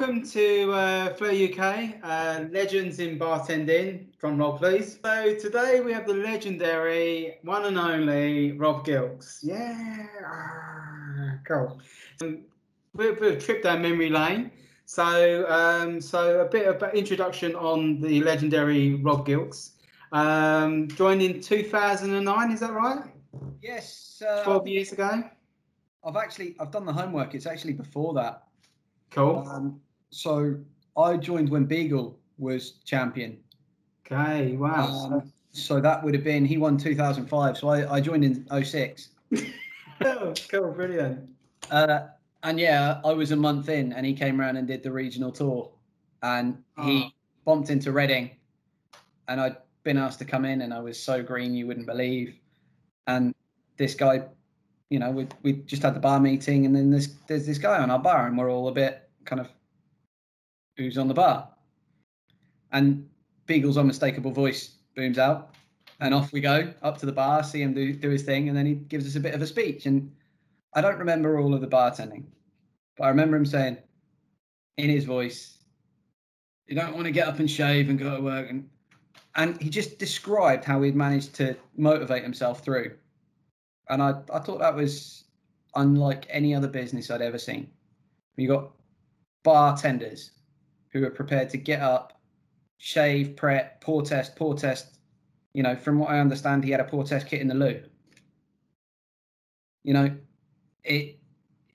welcome to Flair UK, Legends in Bartending, drum roll please. So today we have the legendary, one and only Rob Gilks. Yeah, cool. We're a trip down memory lane. So a bit of an introduction on the legendary Rob Gilks. Joined in 2009, is that right? Yes. 12 years ago. I've done the homework. It's actually before that. Cool. So I joined when Beagle was champion. Okay, wow. So that would have been, he won 2005. So I joined in 06. Cool, brilliant. And yeah, I was a month in and he came around and did the regional tour. And he bumped into Reading. And I'd been asked to come in and I was so green you wouldn't believe. And this guy, you know, we just had the bar meeting, and then there's this guy on our bar, and we're all a bit kind of, who's on the bar? And Beagle's unmistakable voice booms out, and off we go up to the bar, see him do his thing, and then he gives us a bit of a speech. And I don't remember all of the bartending, but I remember him saying in his voice, "You don't want to get up and shave and go to work," and he just described how he'd managed to motivate himself through. And I thought that was unlike any other business I'd ever seen. You got bartenders who are prepared to get up, shave, prep, pour test. You know, from what I understand, he had a pour test kit in the loo. You know, it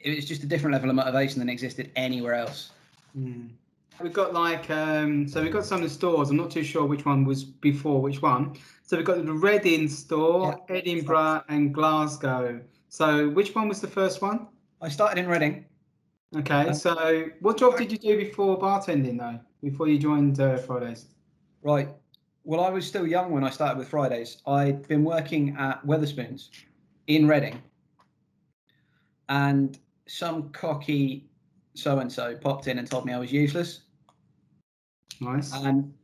was just a different level of motivation than existed anywhere else. Mm. We've got like, so we've got some of the stores. I'm not too sure which one was before which one. So we've got the Reading store, yeah, Edinburgh and Glasgow. So which one was the first one? I started in Reading. Okay, so what job did you do before bartending though? Before you joined Fridays? Right. Well, I was still young when I started with Fridays. I'd been working at Wetherspoons in Reading. And some cocky so-and-so popped in and told me I was useless. Nice. And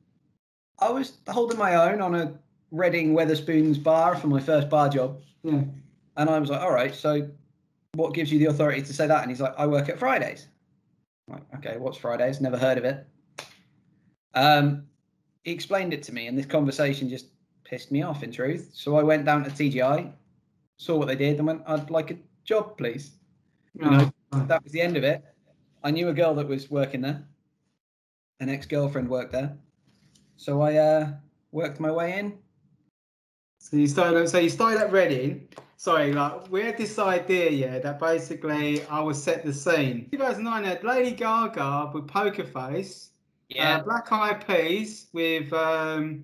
I was holding my own on a Reading Wetherspoons bar for my first bar job. Yeah. And I was like, all right, so what gives you the authority to say that? And he's like, I work at Fridays. I'm like, okay, what's Fridays? Never heard of it. He explained it to me, and this conversation just pissed me off, in truth. So I went down to TGI, saw what they did, and went, I'd like a job, please. You know, that was the end of it. I knew a girl that was working there. An ex-girlfriend worked there. So I worked my way in. So you started at Reading. Sorry, like we had this idea, yeah, that basically I would set the scene. 2009 had Lady Gaga with Poker Face, yeah, Black Eyed Peas with I've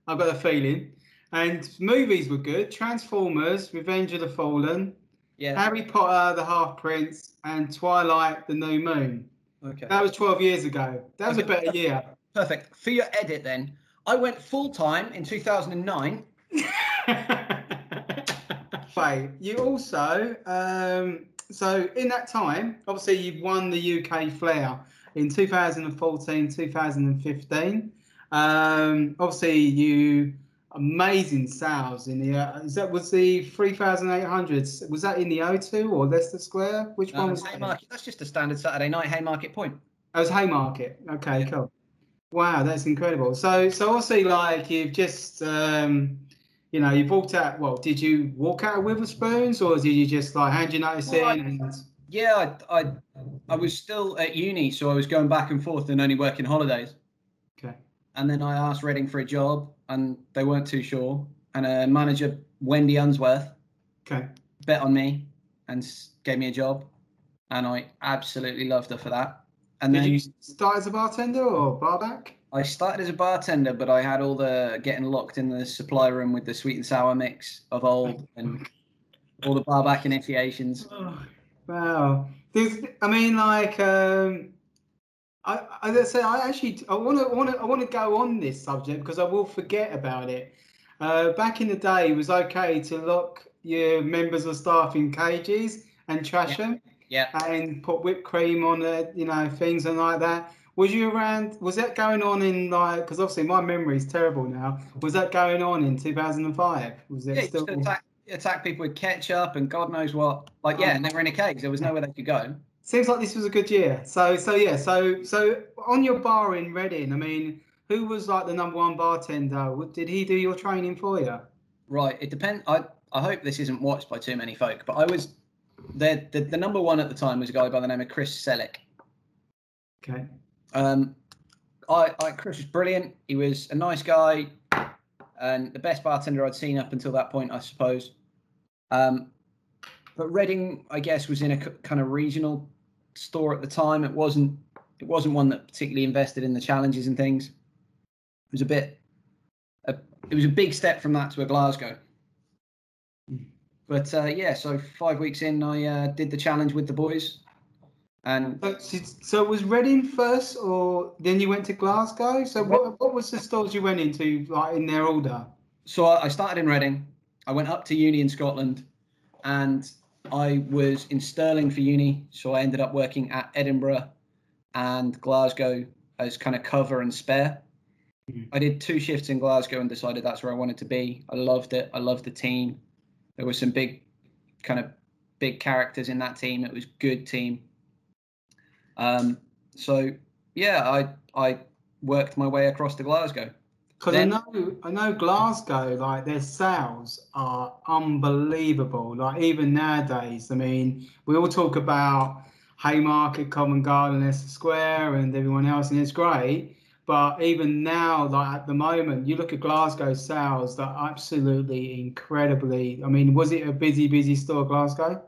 Got a Feeling, and movies were good. Transformers, Revenge of the Fallen, yeah, Harry Potter, The Half-Prince, and Twilight, The New Moon. Okay. That was 12 years ago. That was a better year. Perfect. For your edit then, I went full-time in 2009. Right. You also, so in that time, obviously you've won the UK Flair in 2014, 2015. Obviously you, amazing sales in the, was the 3,800s, was that in the O2 or Leicester Square? Which one was Haymarket. That's just a standard Saturday night Haymarket point. That was Haymarket. Okay, yeah. Cool. Wow, that's incredible. So obviously, like you've just, you know, you walked out. Well, did you walk out of Witherspoons, or did you just like hand your notice in? Yeah, I was still at uni, so I was going back and forth and only working holidays. Okay. And then I asked Reading for a job, and they weren't too sure. And a manager, Wendy Unsworth, bet on me and gave me a job, and I absolutely loved her for that. And Did you start as a bartender or barback? I started as a bartender, but I had all the getting locked in the supply room with the sweet and sour mix of old and all the barback initiations. Oh, wow. I mean, like, as I say, I want to go on this subject because I will forget about it. Back in the day, it was okay to lock your members of staff in cages and trash them. Yeah. And put whipped cream on it, you know, things and like that. Was you around? Was that going on in like? Because obviously my memory is terrible now. Was that going on in 2005? Was it still attack people with ketchup and God knows what? Like, yeah, and they were in a cage. There was nowhere they could go. Seems like this was a good year. So on your bar in Reading, I mean, who was like the #1 bartender? Did he do your training for you? Right. It depends. I hope this isn't watched by too many folk, but I was the #1 at the time was a guy by the name of Chris Selleck. Okay. Chris was brilliant. He was a nice guy and the best bartender I'd seen up until that point, I suppose. But Reading, I guess, was in a kind of regional store at the time. It wasn't one that particularly invested in the challenges and things. It was it was a big step from that to a Glasgow. But so 5 weeks in, I did the challenge with the boys. And so it was Reading first, or then you went to Glasgow? So what was the stores you went into, like in their order? So I started in Reading. I went up to uni in Scotland, and I was in Stirling for uni. So I ended up working at Edinburgh and Glasgow as kind of cover and spare. Mm-hmm. I did 2 shifts in Glasgow and decided that's where I wanted to be. I loved it. I loved the team. There were some big characters in that team. It was a good team. I worked my way across to Glasgow. Because I know Glasgow, like their sales are unbelievable. Like even nowadays, I mean, we all talk about Haymarket, Covent Garden, Leicester Square, and everyone else, and it's great. But even now, like at the moment, you look at Glasgow sales, they're absolutely incredibly. I mean, was it a busy store, Glasgow?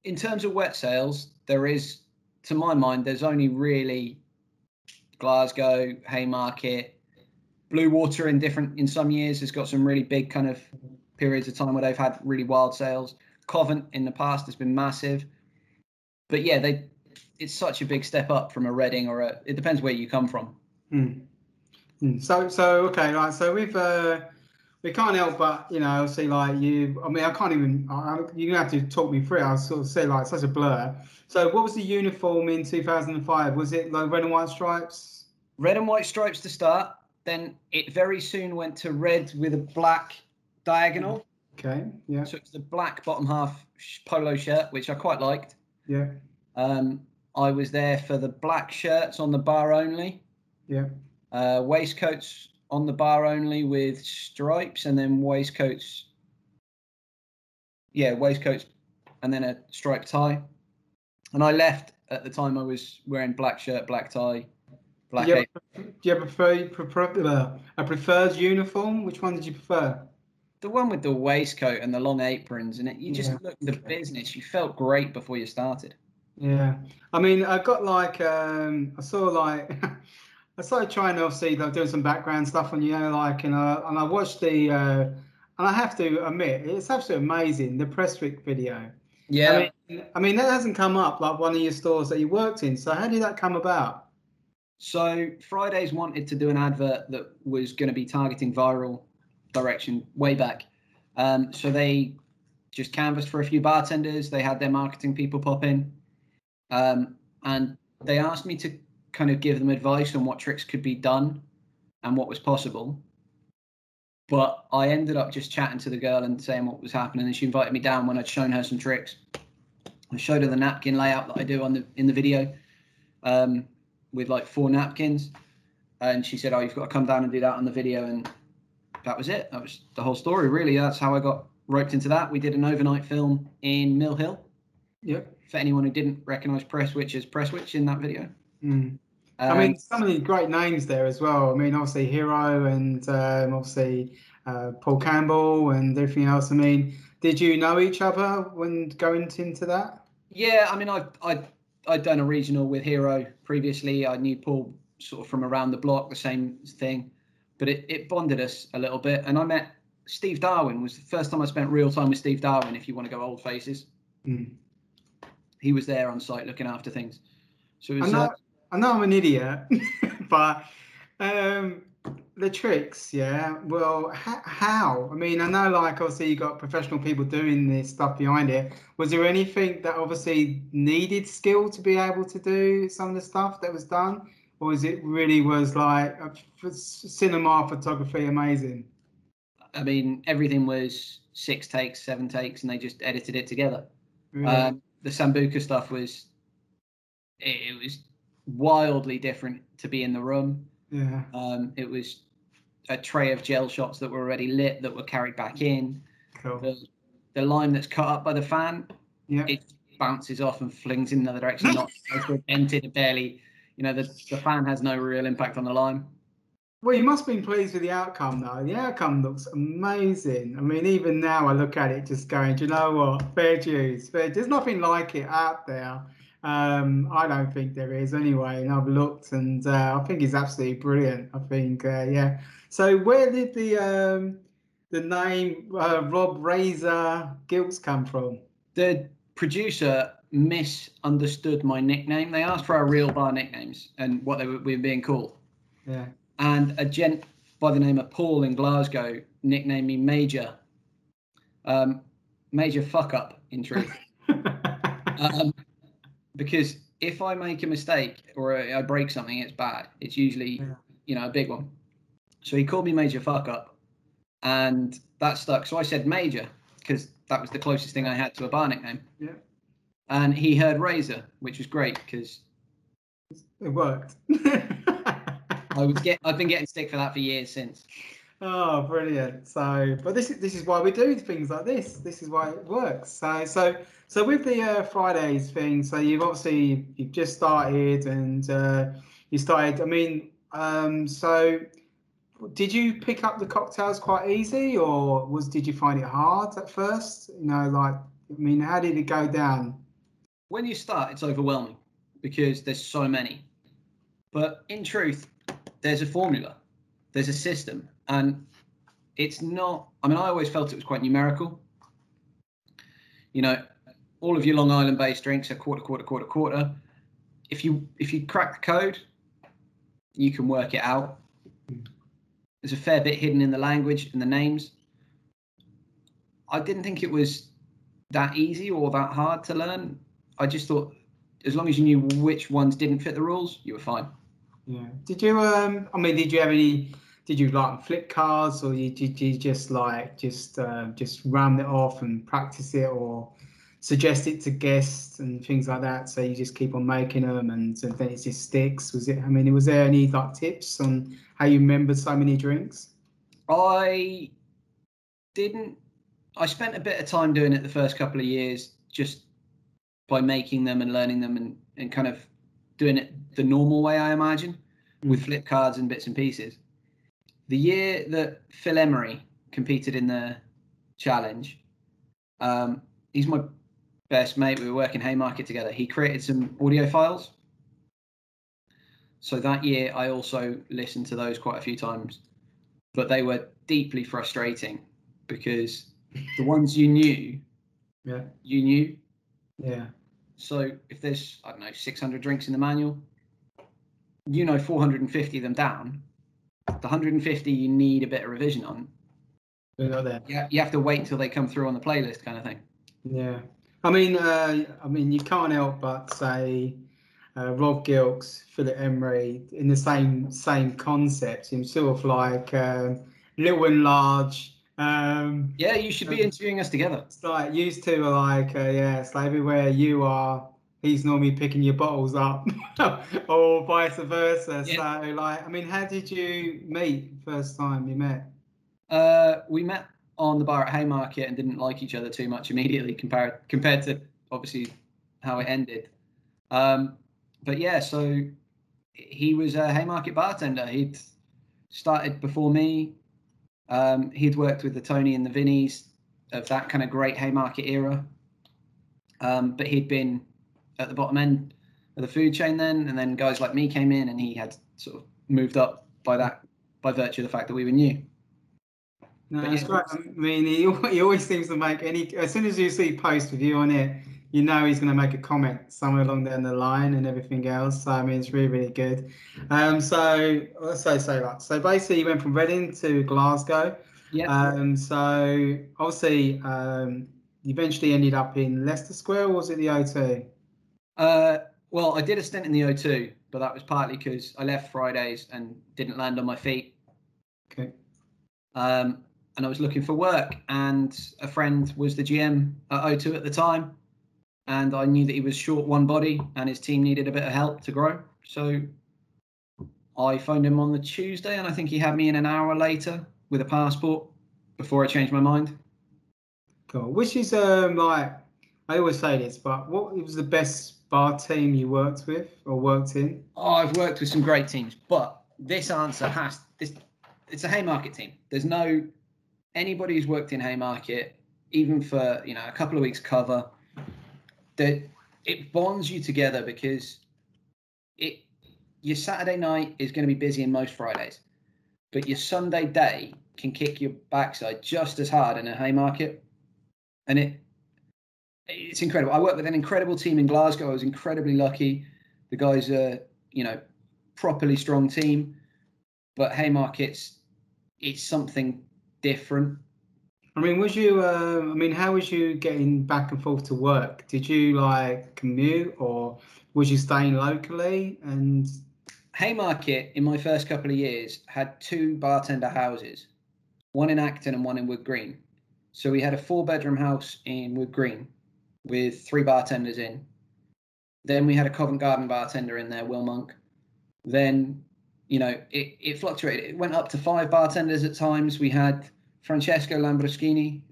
In terms of wet sales, there is, to my mind, there's only really Glasgow, Haymarket, Blue Water in some years has got some really big kind of periods of time where they've had really wild sales. Covent in the past has been massive. But yeah, it's such a big step up from a Reading it depends where you come from. So okay, right. So we can't help but, you know, see like you. I mean, I can't even. You're gonna have to talk me through it. I sort of say like such a blur. So what was the uniform in 2005? Was it like red and white stripes? Red and white stripes to start. Then it very soon went to red with a black diagonal. Okay. Yeah. So it's the black bottom half polo shirt, which I quite liked. Yeah. I was there for the black shirts on the bar only. Yeah. Waistcoats on the bar only with stripes, and then waistcoats and then a striped tie. And I left at the time I was wearing black shirt, black tie, black apron. Do you prefer a preferred uniform? Which one did you prefer? The one with the waistcoat and the long aprons, and you just looked the business. You felt great before you started. Yeah, I mean, I got like I saw like I started trying to obviously like doing some background stuff on like and I watched the and I have to admit it's absolutely amazing, the Prestwick video. Yeah, I mean that hasn't come up like one of your stores that you worked in. So how did that come about? So Fridays wanted to do an advert that was going to be targeting viral direction way back. So they just canvassed for a few bartenders. They had their marketing people pop in. And they asked me to kind of give them advice on what tricks could be done and what was possible. But I ended up just chatting to the girl and saying what was happening. And she invited me down when I'd shown her some tricks. I showed her the napkin layout that I do in the video with like 4 napkins. And she said, "Oh, you've got to come down and do that on the video." And that was it. That was the whole story, really. That's how I got roped into that. We did an overnight film in Mill Hill. Yep. For anyone who didn't recognise Prestwich as Prestwich in that video. I mean, some of the great names there as well. I mean, obviously Hero and obviously Paul Campbell and everything else. I mean, did you know each other when going into that? Yeah, I mean, I'd done a regional with Hero previously. I knew Paul sort of from around the block, the same thing. But it bonded us a little bit. And I met Steve Darwin. Was the first time I spent real time with Steve Darwin, if you want to go old faces. He was there on site looking after things. So it was, I know I'm an idiot, but the tricks, yeah. Well, how? I mean, I know, like, obviously you got professional people doing this stuff behind it. Was there anything that obviously needed skill to be able to do some of the stuff that was done, or is it really was like cinema photography amazing? I mean, everything was 6 takes, 7 takes, and they just edited it together. Really? The Sambuca stuff was it was wildly different to be in the room. Yeah. It was a tray of gel shots that were already lit that were carried back in. Cool. The lime that's cut up by the fan, Yeah. it bounces off and flings in another direction, not dented barely. The fan has no real impact on the lime. Well, you must have been pleased with the outcome, though. The outcome looks amazing. I mean, even now I look at it just going, do you know what? Fair dues. There's nothing like it out there. I don't think there is anyway. And I've looked, and I think it's absolutely brilliant. I think, yeah. So where did the name Rob Razor Gilks come from? The producer misunderstood my nickname. They asked for our real bar nicknames and what we were being called. Yeah. And a gent by the name of Paul in Glasgow nicknamed me Major. Major fuck up, in truth. Because if I make a mistake or I break something, it's bad. It's usually, a big one. So he called me Major fuck up, and that stuck. So I said Major because that was the closest thing I had to a bar nickname. Yeah. And he heard Razor, which was great because it worked. I've been getting stick for that for years since. Oh, brilliant! So, but this is why we do things like this. This is why it works. So with the Fridays thing, so you've just started and you started. I mean, so did you pick up the cocktails quite easy, or did you find it hard at first? How did it go down? When you start, it's overwhelming because there's so many. But in truth, there's a formula, there's a system, and it's not. I mean, I always felt it was quite numerical. All of your Long Island-based drinks are quarter. If you crack the code, you can work it out. There's a fair bit hidden in the language and the names. I didn't think it was that easy or that hard to learn. I just thought as long as you knew which ones didn't fit the rules, you were fine. Yeah. Did you did you like flip cards, or did you just round it off and practice it, or suggest it to guests and things like that? So you just keep on making them and then it just sticks. Was there any tips on how you remembered so many drinks? I spent a bit of time doing it the first couple of years, just by making them and learning them and kind of doing it the normal way, I imagine, with flip cards and bits and pieces. The year that Phil Emery competed in the challenge, he's my best mate. We were working Haymarket together. He created some audio files. So that year I also listened to those quite a few times, but they were deeply frustrating because the ones you knew, you knew. Yeah. So if there's, 600 drinks in the manual, 450 of them down. The 150 you need a bit of revision on. They're not there. Yeah, you have to wait till they come through on the playlist, kind of thing. Yeah. I mean, you can't help but say Rob Gilks, Philip Emery in the same concept. Him sort of like little and large. Yeah, you should be interviewing us together. It's like used to it's like everywhere you are, he's normally picking your bottles up, or vice versa. Yeah. So how did you meet first time you met? We met on the bar at Haymarket and didn't like each other too much immediately compared to obviously how it ended. But yeah, so he was a Haymarket bartender. He'd started before me. He'd worked with the Tony and the Vinnies of that kind of great Haymarket era. But he'd been at the bottom end of the food chain then, and then guys like me came in and he had sort of moved up by virtue of the fact that we were new. No, that's right. I mean, he always seems to make as soon as you see post with you on it, he's going to make a comment somewhere along down the line and everything else. So, I mean, it's really, really good. So basically you went from Reading to Glasgow. Yeah. So obviously you eventually ended up in Leicester Square, or was it the O2? Well, I did a stint in the O2, but that was partly because I left Fridays and didn't land on my feet. Okay. And I was looking for work, and a friend was the GM at O2 at the time. and I knew that he was short one body and his team needed a bit of help to grow. So I phoned him on the Tuesday, and I think he had me in an hour later with a passport before I changed my mind. Cool. Which is like, I always say this, but what was the best bar team you worked with or worked in? Oh, I've worked with some great teams, but this answer it's a Haymarket team. There's no anybody who's worked in Haymarket, even for a couple of weeks cover, that it bonds you together because your Saturday night is going to be busy in most Fridays, but your Sunday day can kick your backside just as hard in a Haymarket, and it's incredible. I worked with an incredible team in Glasgow. I was incredibly lucky. The guys are properly strong team, but Haymarket's it's something different. I mean, how was you getting back and forth to work? Did you like commute, or was you staying locally? And Haymarket, in my first couple of years, had 2 bartender houses, one in Acton and one in Wood Green. So we had a 4-bedroom house in Wood Green with 3 bartenders in. Then we had a Covent Garden bartender in there, Will Monk. Then, it fluctuated. It went up to 5 bartenders at times. We had Francesco Lamborghini,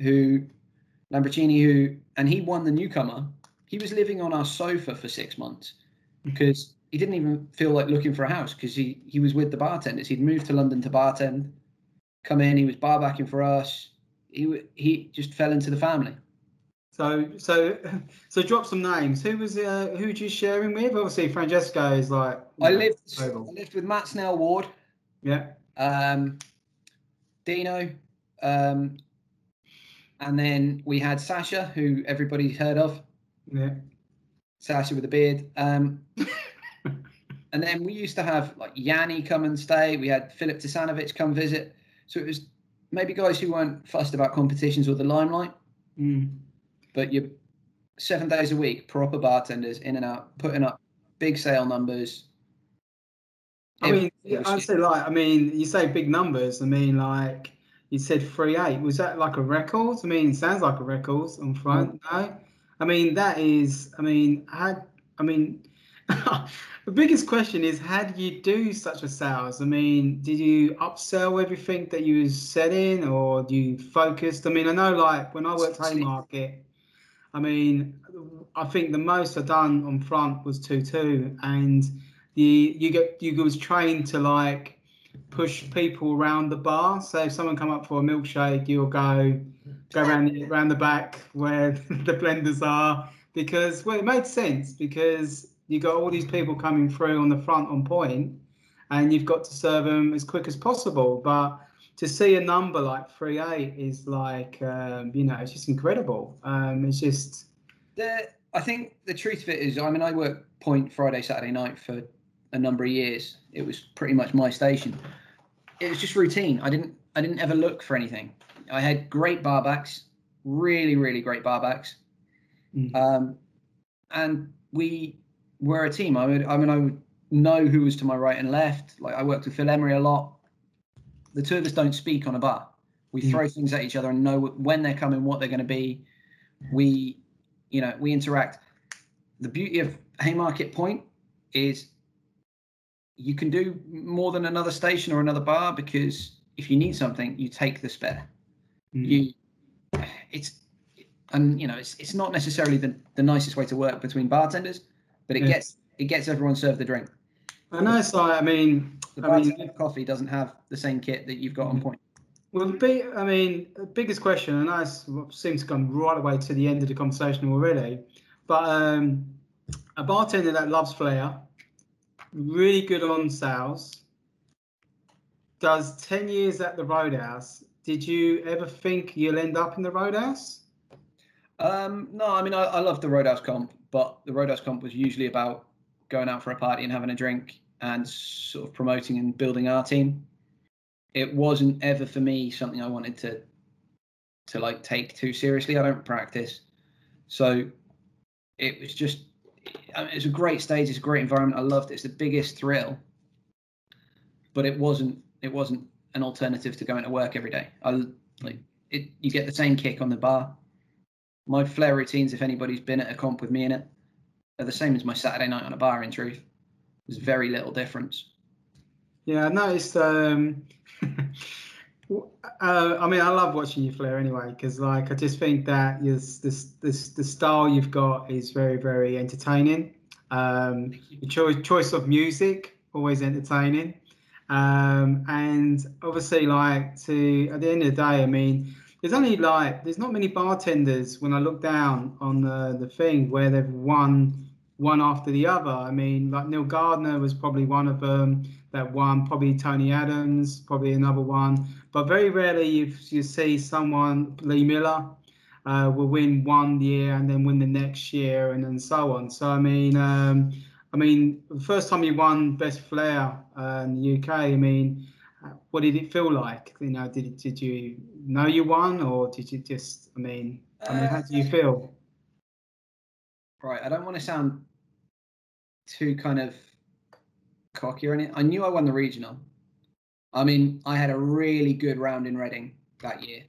and he won the newcomer. He was living on our sofa for 6 months because he didn't even feel like looking for a house because he was with the bartenders. He'd moved to London to bartend, come in, he was bar backing for us. He just fell into the family. So drop some names. Who was who you sharing with? Obviously, Francesco is like. I lived with Matt Snell Ward. Yeah. Dino, and then we had Sasha, who everybody's heard of. Yeah. Sasha with a beard. And then we used to have like Yanni come and stay. We had Filip Tisanovic come visit. So it was maybe guys who weren't fussed about competitions or the limelight. But you're 7 days a week, proper bartenders in and out, putting up big sale numbers. I mean, I'd say you say big numbers. I mean, like you said 3-8. Was that like a record? I mean, it sounds like a record on front. No? I mean, that is, the biggest question is, how did you do such a sales? I mean, did you upsell everything that you was selling, or you focused? I mean, I know like when I worked at Haymarket, I mean, I think the most I've done on front was 2-2, and you was trained to like push people around the bar. So if someone come up for a milkshake, you'll go around the back where the blenders are, because it made sense, because you got all these people coming through on the front on point, and you've got to serve them as quick as possible. But to see a number like 3-8 is like, it's just incredible. It's just. I think the truth of it is, I mean, I worked point Friday, Saturday night for a number of years. It was pretty much my station. It was just routine. I didn't ever look for anything. I had great barbacks, really, really great barbacks. And we were a team. I would know who was to my right and left. Like I worked with Phil Emery a lot. The two of us don't speak on a bar. We throw things at each other and know when they're coming, what they're going to be. We interact. The beauty of Haymarket Point is you can do more than another station or another bar, because if you need something, you take the spare. It's not necessarily the nicest way to work between bartenders, but it gets everyone served the drink. I know. It's like, the bartender coffee doesn't have the same kit that you've got on point. Well, the biggest question, and I seem to come right away to the end of the conversation already, but a bartender that loves flair, really good on sales, does 10 years at the Roadhouse. Did you ever think you'll end up in the Roadhouse? No, I mean, I love the Roadhouse comp, but the Roadhouse comp was usually about going out for a party and having a drink and sort of promoting and building our team. It wasn't ever for me something I wanted to like take too seriously. I don't practice. So it was just, it's a great stage. It's a great environment. I loved it. It's the biggest thrill, but it wasn't an alternative to going to work every day. You get the same kick on the bar. My Flair routines, if anybody's been at a comp with me in it, are the same as my Saturday night on a bar, in truth. There's very little difference. Yeah, I noticed. I mean, I love watching you Flair anyway, because like I just think that the style you've got is very, very entertaining. Your choice of music always entertaining, and obviously like to at the end of the day, I mean, there's not many bartenders when I look down on the thing where they've won one after the other. I mean, like Neil Gardner was probably one of them that won, probably Tony Adams, probably another one. But very rarely you see someone, Lee Miller, will win one year and then win the next year and then so on. So I mean, the first time you won Best Flair in the UK, I mean, what did it feel like? You know, did you know you won, or did you just? I mean, how do you feel? Right, I don't want to sound too kind of cocky or anything. I knew I won the regional. I mean, I had a really good round in Reading that year.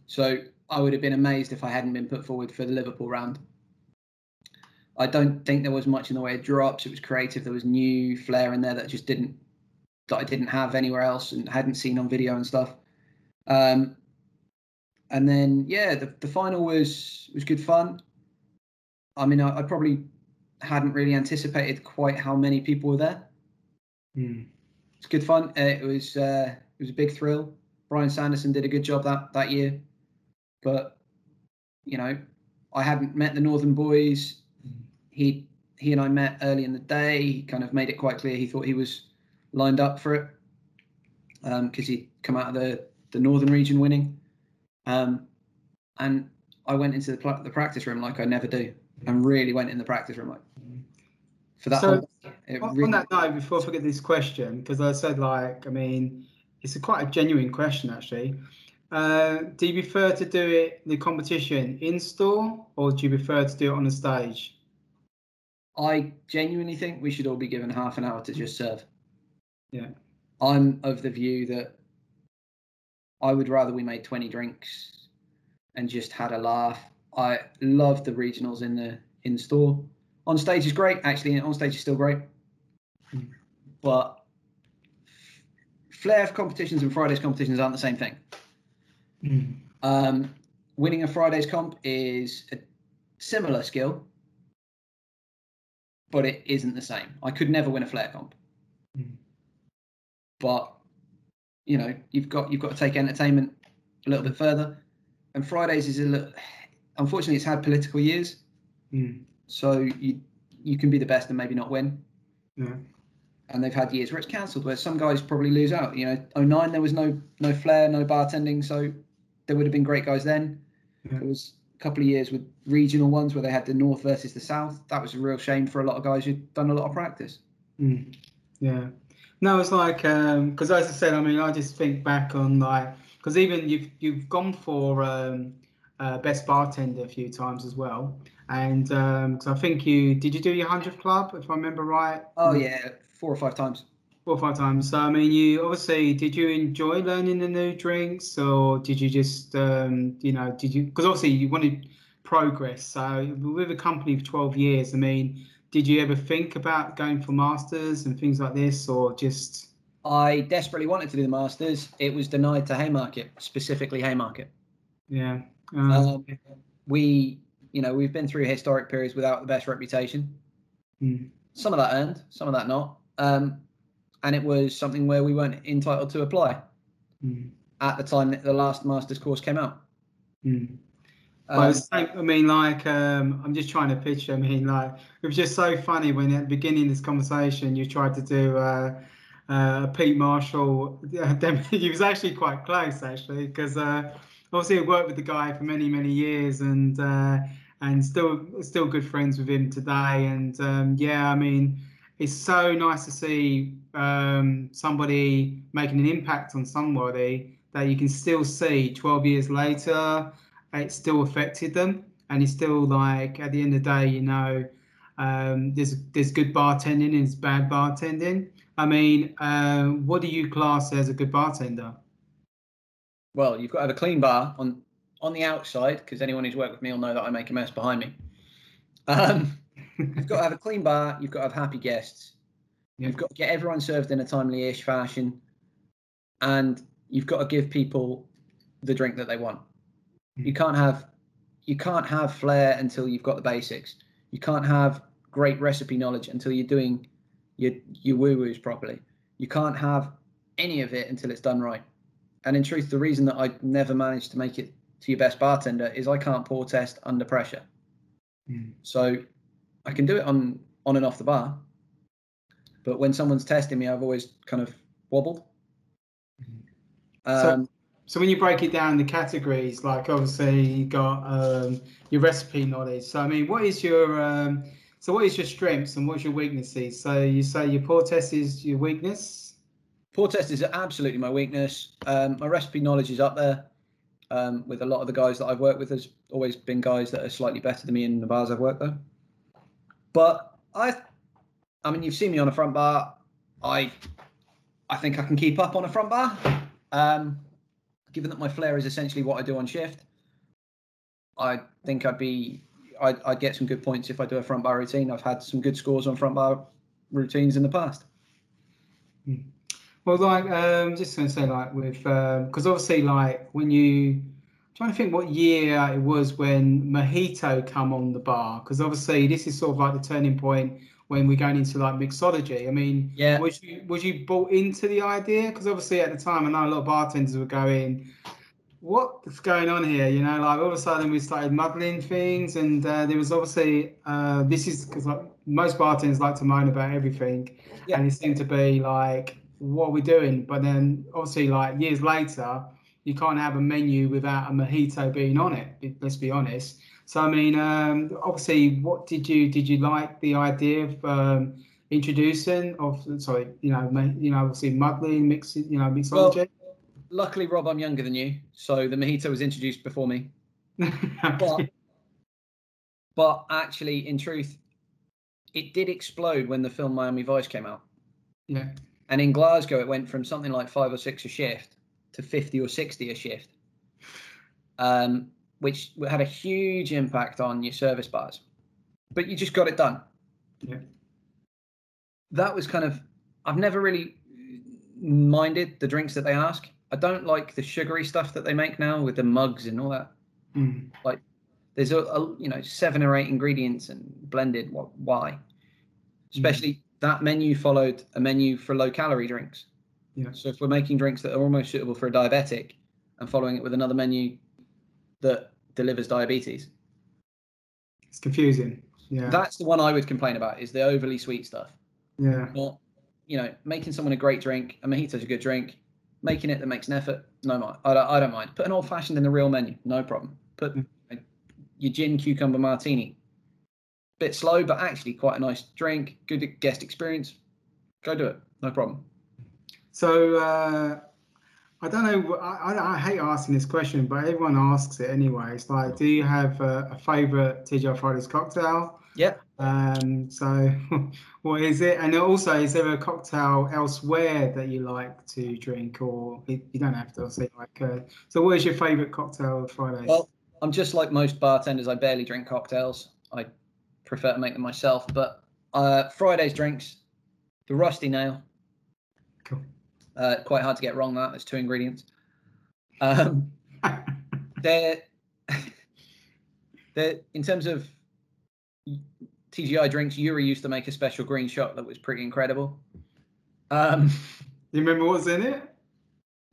So I would have been amazed if I hadn't been put forward for the Liverpool round. I don't think there was much in the way of drops. It was creative. There was new flair in there that I didn't have anywhere else and hadn't seen on video and stuff. And then, yeah, the final was good fun. I mean, I probably hadn't really anticipated quite how many people were there. It's good fun. It was a big thrill. Brian Sanderson did a good job that year, but you know, I hadn't met the Northern boys. He and I met early in the day. He kind of made it quite clear he thought he was lined up for it because he'd come out of the Northern region winning. And I went into the practice room like I never do, and really went in the practice room like for that. So on that note, before I forget this question, because I said like, I mean, it's quite a genuine question actually. Do you prefer to do it the competition in store, or do you prefer to do it on the stage? I genuinely think we should all be given half an hour to just serve. Yeah. I'm of the view that I would rather we made 20 drinks and just had a laugh. I love the regionals in store. On stage is great, actually. On stage is still great. But Flair competitions and Fridays competitions aren't the same thing. Winning a Fridays comp is a similar skill, but it isn't the same. I could never win a Flair comp. But you know, you've got to take entertainment a little bit further. And Fridays is a little. Unfortunately, it's had political years, so you can be the best and maybe not win. Yeah. And they've had years where it's cancelled, where some guys probably lose out. You know, 2009 there was no Flair, no bartending, so there would have been great guys then. Yeah. There was a couple of years with regional ones where they had the North versus the South. That was a real shame for a lot of guys who'd done a lot of practice. Yeah. No, it's like because as I said, I mean, I just think back on like because even you've gone for best bartender a few times as well, and because I think did you do your 100th club if I remember right? Oh yeah, 4 or 5 times. 4 or 5 times. So I mean, you obviously did you enjoy learning the new drinks, or did you just you know did you because obviously you wanted progress. So with a company for 12 years, I mean. Did you ever think about going for masters and things like this, or just? I desperately wanted to do the masters. It was denied to Haymarket, specifically Haymarket. Yeah. We've been through historic periods without the best reputation. Some of that earned, some of that not. And it was something where we weren't entitled to apply at the time that the last masters course came out. But I mean, like, I'm just trying to picture. I mean, like, it was just so funny when at the beginning of this conversation you tried to do Pete Marshall. He was actually quite close, actually, because obviously I worked with the guy for many, many years, and still good friends with him today. And yeah, I mean, it's so nice to see somebody making an impact on somebody that you can still see 12 years later. It still affected them, and it's still like at the end of the day, you know, there's good bartending and there's bad bartending. I mean, what do you class as a good bartender? Well, you've got to have a clean bar on the outside, because anyone who's worked with me will know that I make a mess behind me. You've got to have a clean bar. You've got to have happy guests. You've got to get everyone served in a timely-ish fashion, and you've got to give people the drink that they want. You can't have flair until you've got the basics. You can't have great recipe knowledge until you're doing your woo-woos properly. You can't have any of it until it's done right. And in truth, the reason that I never managed to make it to your best bartender is I can't pour test under pressure. So I can do it on and off the bar, but when someone's testing me, I've always kind of wobbled. So when you break it down the categories, like obviously you got your recipe knowledge. So I mean, what is your strengths and what's your weaknesses? So you say your pour test is your weakness? Pour test is absolutely my weakness. My recipe knowledge is up there. With a lot of the guys that I've worked with, there's always been guys that are slightly better than me in the bars I've worked though. But I mean, you've seen me on a front bar. I think I can keep up on a front bar. Given that my flair is essentially what I do on shift, I think I'd get some good points if I do a front bar routine. I've had some good scores on front bar routines in the past. Well, like, just going to say, like, with, because obviously, like, I'm trying to think what year it was when mojito come on the bar, because obviously this is sort of like the turning point when we're going into like mixology. I mean, yeah. was you bought into the idea? Because obviously at the time, I know a lot of bartenders were going, what's going on here? You know, like all of a sudden we started muddling things, and there was obviously this is because like most bartenders like to moan about everything, and it seemed to be like, what are we doing? But then obviously like years later, you can't have a menu without a mojito being on it. Let's be honest. So I mean, obviously, what did you like the idea of introducing of? Sorry, obviously muddling, mixology. Well, luckily, Rob, I'm younger than you, so the mojito was introduced before me. But actually, in truth, it did explode when the film Miami Vice came out. Yeah. And in Glasgow, it went from something like 5 or 6 a shift to 50 or 60 a shift, which had a huge impact on your service bars. But you just got it done. Yeah. That was kind of, I've never really minded the drinks that they ask. I don't like the sugary stuff that they make now with the mugs and all that. Like, there's a 7 or 8 ingredients and blended. Why? Especially that menu followed a menu for low calorie drinks. Yeah. So if we're making drinks that are almost suitable for a diabetic and following it with another menu that delivers diabetes, it's confusing. Yeah. That's the one I would complain about, is the overly sweet stuff. Yeah. Not, making someone a great drink. A mojito's a good drink. Making it that makes an effort, no, I don't mind. Put an old fashioned in the real menu, no problem. Put your gin cucumber martini. Bit slow, but actually quite a nice drink. Good guest experience. Go do it, no problem. So I don't know. I hate asking this question, but everyone asks it anyway. It's like, do you have a favourite TGI Fridays cocktail? Yeah. So what is it? And also, is there a cocktail elsewhere that you like to drink, or you don't have to say like? So what is your favourite cocktail of Fridays? Well, I'm just like most bartenders. I barely drink cocktails. I prefer to make them myself. But Fridays drinks, the Rusty Nail. Cool. Quite hard to get wrong. There's 2 ingredients. They're in terms of TGI drinks, Yuri used to make a special green shot that was pretty incredible. You remember what's in it?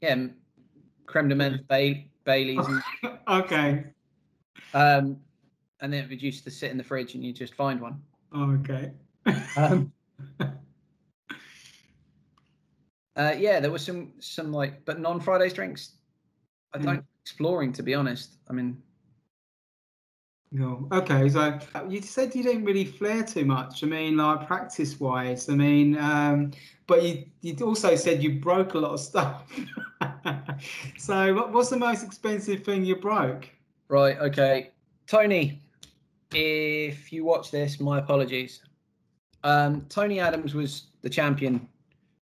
Yeah, creme de menthe, Baileys. Okay. And then it would used to sit in the fridge and you just find one. Okay. There was some like, but non-Fridays drinks, I don't exploring, to be honest. I mean. No. Okay, so you said you didn't really flair too much. I mean, like practice-wise. I mean, but you also said you broke a lot of stuff. So what's the most expensive thing you broke? Right. Okay, Tony, if you watch this, my apologies. Tony Adams was the champion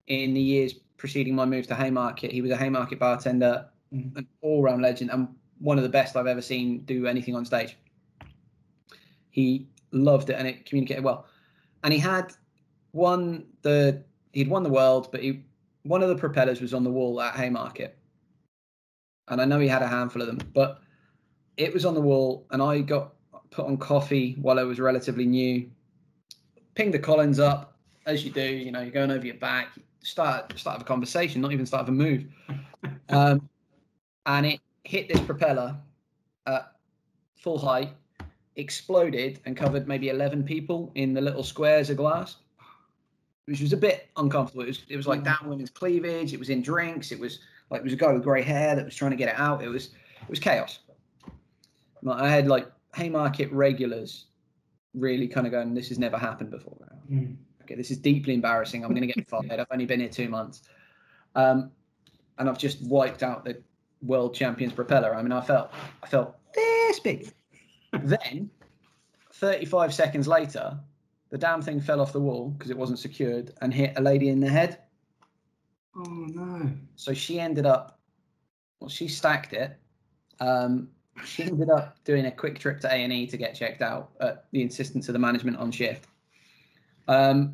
in the years preceding my move to Haymarket. He was a Haymarket bartender, an all-round legend, and one of the best I've ever seen do anything on stage. He loved it, and it communicated well. And he had he'd won the world, but one of the propellers was on the wall at Haymarket. And I know he had a handful of them, but it was on the wall, and I got put on coffee while I was relatively new. Pinged the Collins up, as you do, you know, you're going over your back, start a conversation, not even start a move. And it hit this propeller at full height, exploded, and covered maybe 11 people in the little squares of glass, which was a bit uncomfortable. It was like down women's cleavage. It was in drinks. It was a guy with grey hair that was trying to get it out. It was chaos. Like, I had like Haymarket regulars really kind of going, this has never happened before. Okay, this is deeply embarrassing. I'm going to get fired. I've only been here 2 months. And I've just wiped out the world champion's propeller. I mean, I felt this big. Then 35 seconds later, the damn thing fell off the wall because it wasn't secured and hit a lady in the head. Oh no. So she ended up, she stacked it. She ended up doing a quick trip to A&E to get checked out at the insistence of the management on shift. But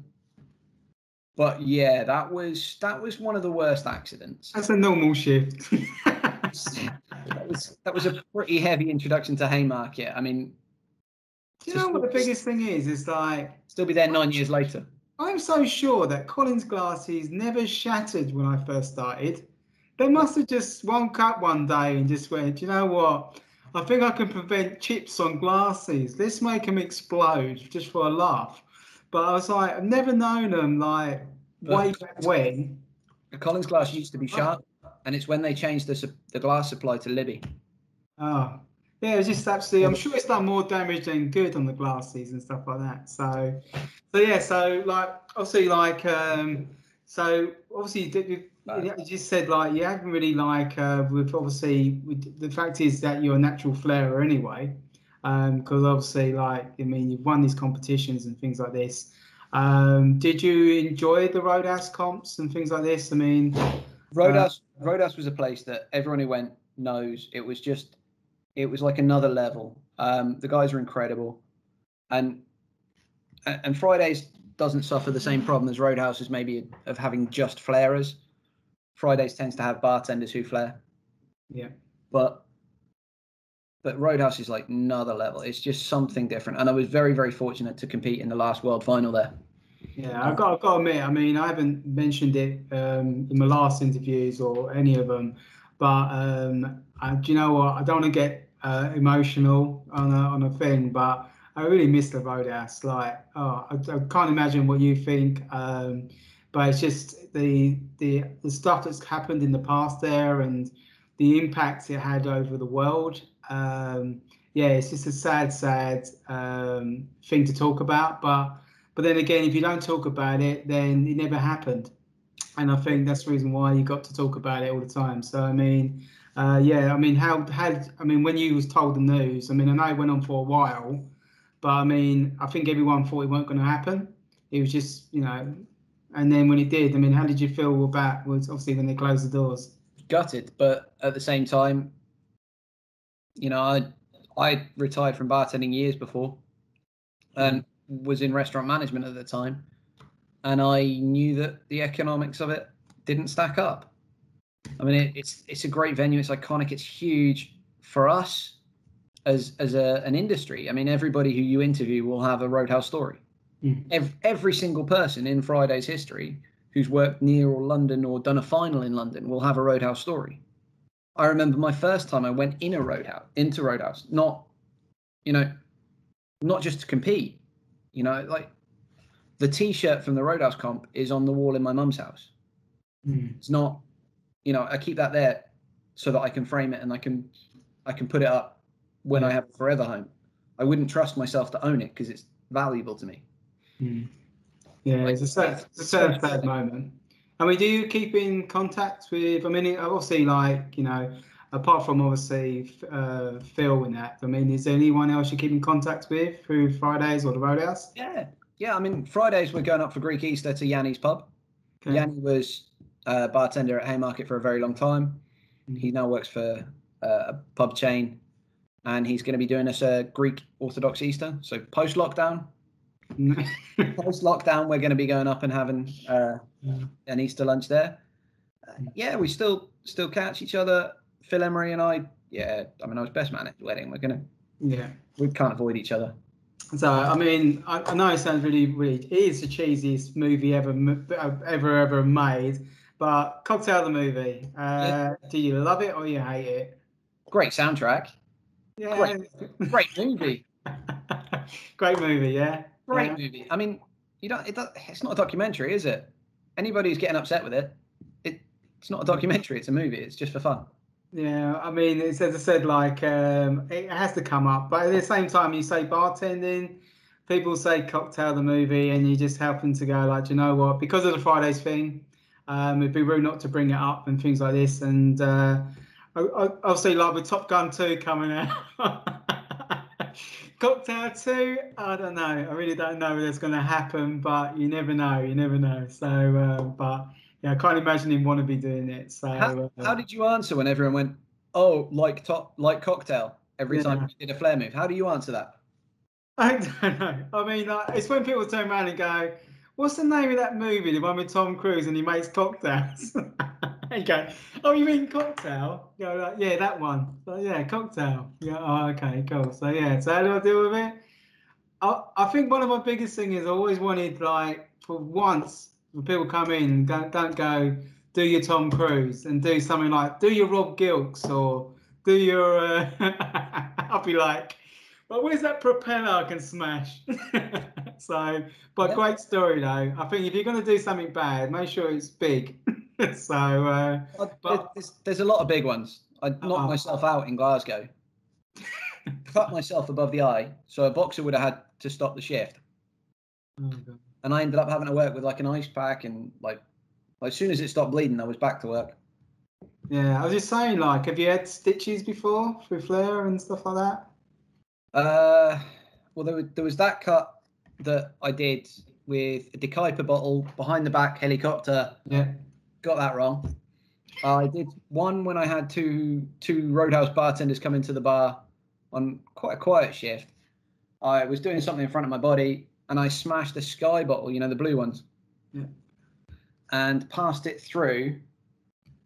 yeah, that was one of the worst accidents. That's a normal shift. that was a pretty heavy introduction to Haymarket. I mean, do you know what the biggest thing is? It's like still be there 9 years later. I'm so sure that Collins glasses never shattered when I first started. They must have just woke up one day and just went, you know what? I think I can prevent chips on glasses. Let's make them explode just for a laugh. But I was like, I've never known them like way back when. The Collins glass used to be sharp, and it's when they changed the glass supply to Libby. Oh, yeah, it's just absolutely. I'm sure it's done more damage than good on the glasses and stuff like that. So yeah, so like obviously like so obviously you just said like you haven't really like with the fact is that you're a natural flairer anyway, because obviously like I mean you've won these competitions and things like this. Did you enjoy the Roadhouse comps and things like this? I mean, Roadhouse was a place that everyone who went knows. It was like another level. The guys are incredible, and Fridays doesn't suffer the same problem as Roadhouse is maybe of having just flairers. Fridays tends to have bartenders who flare. Yeah. But Roadhouse is like another level. It's just something different. And I was very, very fortunate to compete in the last world final there. Yeah, I've got to admit, I mean, I haven't mentioned it in my last interviews or any of them, but do you know what? I don't want to get emotional on a thing, but I really miss the Roadhouse. Like, I can't imagine what you think, but it's just the stuff that's happened in the past there and the impact it had over the world. Yeah, it's just a sad thing to talk about, but then again, if you don't talk about it, then it never happened. And I think that's the reason why you got to talk about it all the time. So, I mean, yeah, I mean, when you was told the news, I mean, I know it went on for a while, but I mean, I think everyone thought it weren't going to happen. It was just, you know, and then when it did, I mean, how did you feel about, was obviously when they closed the doors? Gutted, but at the same time, you know, I retired from bartending years before and was in restaurant management at the time, and I knew that the economics of it didn't stack up. I mean, it's a great venue. It's iconic. It's huge for us as an industry. I mean, everybody who you interview will have a Roadhouse story. Every single person in Friday's history who's worked near or London or done a final in London will have a Roadhouse story. I remember my first time I went into Roadhouse, not just to compete, you know, like the T-shirt from the Roadhouse comp is on the wall in my mum's house. It's not, you know, I keep that there so that I can frame it and I can put it up when I have a forever home. I wouldn't trust myself to own it because it's valuable to me. Yeah, like, it's a sad moment. I mean, do you keep in contact with, I mean, obviously, like, you know, apart from obviously Phil and that, I mean, is there anyone else you keep in contact with through Fridays or the Roadhouse? Yeah. I mean, Fridays we're going up for Greek Easter to Yanni's pub. Okay. Yanni was a bartender at Haymarket for a very long time. He now works for a pub chain, and he's going to be doing us a Greek Orthodox Easter. So post-lockdown, we're going to be going up and having an Easter lunch there. Yeah, we still catch each other. Phil Emery and I. Yeah, I mean, I was best man at the wedding. We can't avoid each other. So, I mean, I know it sounds really, it is the cheesiest movie ever made, but Cocktail the movie. Do you love it or you hate it? Great soundtrack. Yeah. Great movie. Great movie, yeah. Great movie. I mean, it's not a documentary, is it? Anybody who's getting upset with it, it's not a documentary. It's a movie. It's just for fun. Yeah, I mean, it's, as I said, like it has to come up, but at the same time, you say bartending, people say Cocktail the movie, and you just happen to go like, you know what? Because of the Fridays thing, it'd be rude not to bring it up and things like this. And obviously, like with Top Gun 2 coming out, Cocktail 2, I don't know. I really don't know what's going to happen, but you never know. You never know. So, but. Yeah, I can't imagine him want to be doing it. So how did you answer when everyone went, "Oh, like Cocktail" every time you did a Flair move? How do you answer that? I don't know. I mean, it's when people turn around and go, "What's the name of that movie? The one with Tom Cruise and he makes cocktails." You go, "Oh, you mean Cocktail?" You go, like, "Yeah, that one." So yeah, Cocktail. Yeah. Oh, okay, cool. So yeah. So how do I deal with it? I think one of my biggest things is I always wanted, like, for once. When people come in, don't go do your Tom Cruise and do something like do your Rob Gilks or do your. I'll be like, well, where's that propeller I can smash? So, but great story though. I think if you're going to do something bad, make sure it's big. So, but there's a lot of big ones. I knocked myself out in Glasgow, cut myself above the eye, so a boxer would have had to stop the shift. Oh, God. And I ended up having to work with like an ice pack, and like as soon as it stopped bleeding, I was back to work. Yeah, I was just saying, like, have you had stitches before with Flair and stuff like that? Well, there was that cut that I did with a Decaiper bottle behind the back helicopter. Yeah, got that wrong. I did one when I had two Roadhouse bartenders come into the bar on quite a quiet shift. I was doing something in front of my body, and I smashed a Sky bottle, you know, the blue ones, and passed it through.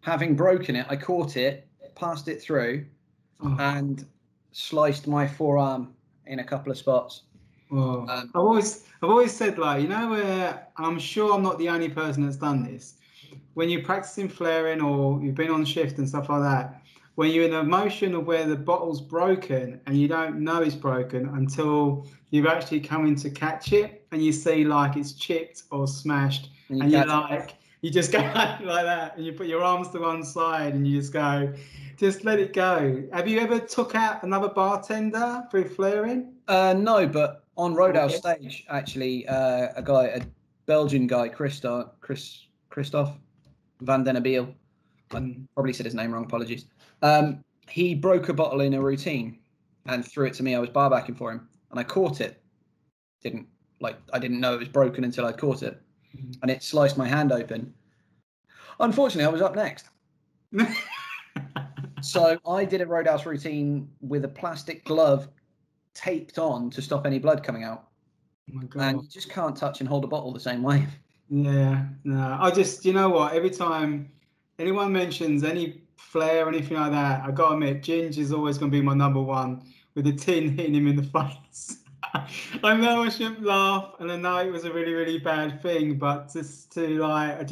Having broken it, I caught it, passed it through, and sliced my forearm in a couple of spots. Oh. I've always said, like, you know, I'm sure I'm not the only person that's done this. When you're practicing flaring or you've been on shift and stuff like that, when you're in the motion of where the bottle's broken and you don't know it's broken until you've actually come in to catch it and you see like it's chipped or smashed and you're like, you just go like that and you put your arms to one side and you just go, just let it go. Have you ever took out another bartender through flaring? No, but on Roadhouse stage, actually, a Belgian guy, Christoph van den Abiel, I probably said his name wrong, apologies. He broke a bottle in a routine and threw it to me. I was barbacking for him and I caught it. I didn't know it was broken until I caught it, and it sliced my hand open. Unfortunately, I was up next. So I did a Roadhouse routine with a plastic glove taped on to stop any blood coming out. Oh my God. And you just can't touch and hold a bottle the same way. Yeah, no. I just, you know what? Every time anyone mentions any Flair or anything like that, I gotta admit, Ginge is always gonna be my number one with the tin hitting him in the face. I know I shouldn't laugh, and I know it was a really, really bad thing, but just to like,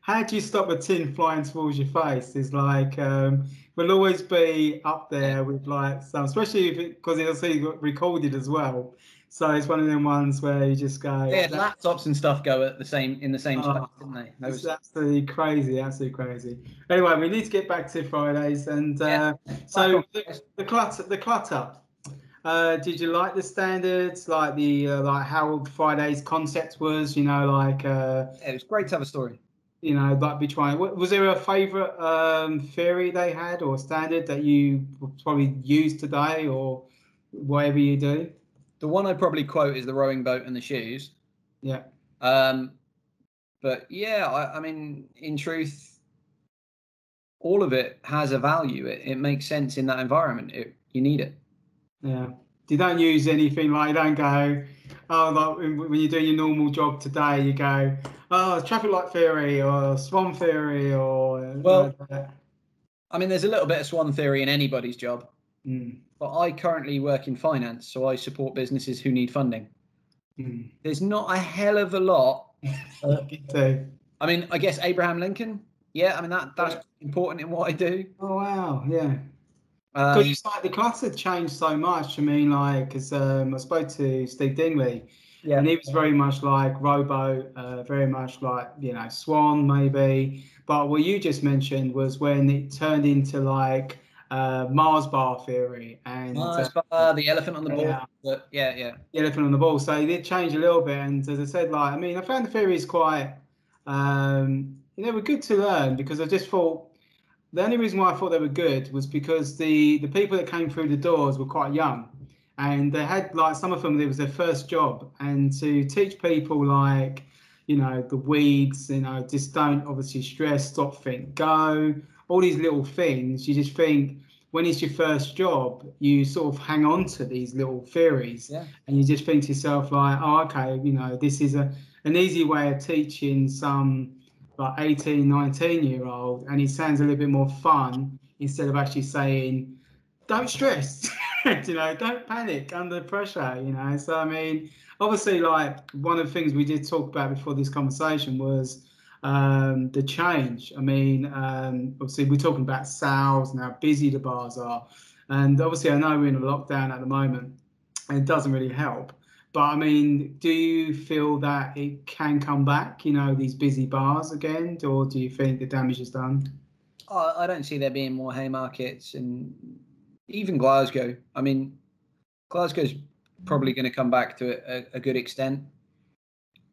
how do you stop a tin flying towards your face? Is like, will always be up there with like some, especially because it'll got recorded as well. So it's one of them ones where you just go. They had laptops and stuff go in the same space, didn't they? It's absolutely crazy, absolutely crazy. Anyway, we need to get back to Fridays, and so the clutter. Did you like the standards, like the like how Friday's concept was? You know, like it was great to have a story. You know, like be trying. Was there a favourite theory they had or standard that you would probably use today or whatever you do? The one I probably quote is the rowing boat and the shoes. Yeah. But yeah, I mean, in truth, all of it has a value. It makes sense in that environment. You need it. Yeah. You don't use anything like, you don't go, oh, like when you're doing your normal job today, you go, oh, traffic light theory or swan theory or. Well, I mean, there's a little bit of swan theory in anybody's job, but I currently work in finance, so I support businesses who need funding. There's not a hell of a lot. I mean, I guess Abraham Lincoln. Yeah, I mean that's important in what I do. Oh wow, yeah. Because it's like the class had changed so much. I mean, like, because I spoke to Steve Dingley, and he was very much like rowboat, very much like, you know, swan maybe. But what you just mentioned was when it turned into like Mars bar theory and Mars bar, the elephant on the ball. The elephant on the ball. So it did change a little bit. And as I said, like, I mean, I found the theories quite, you know, were good to learn, because I just thought, the only reason why I thought they were good was because the people that came through the doors were quite young, and they had, like, some of them, it was their first job, and to teach people, like, you know, the weeds, you know, just don't obviously stress, stop, think, go, all these little things. You just think when it's your first job, you sort of hang on to these little theories, and you just think to yourself like, oh, okay, you know, this is an easy way of teaching some like 18, 19-year-old, and it sounds a little bit more fun instead of actually saying, don't stress, you know, don't panic under pressure, you know. So, I mean, obviously, like, one of the things we did talk about before this conversation was the change. I mean, obviously, we're talking about sales and how busy the bars are. And obviously, I know we're in a lockdown at the moment, and it doesn't really help. But I mean, do you feel that it can come back, you know, these busy bars again, or do you think the damage is done? I don't see there being more Haymarkets, and even Glasgow. I mean, Glasgow's probably going to come back to a good extent.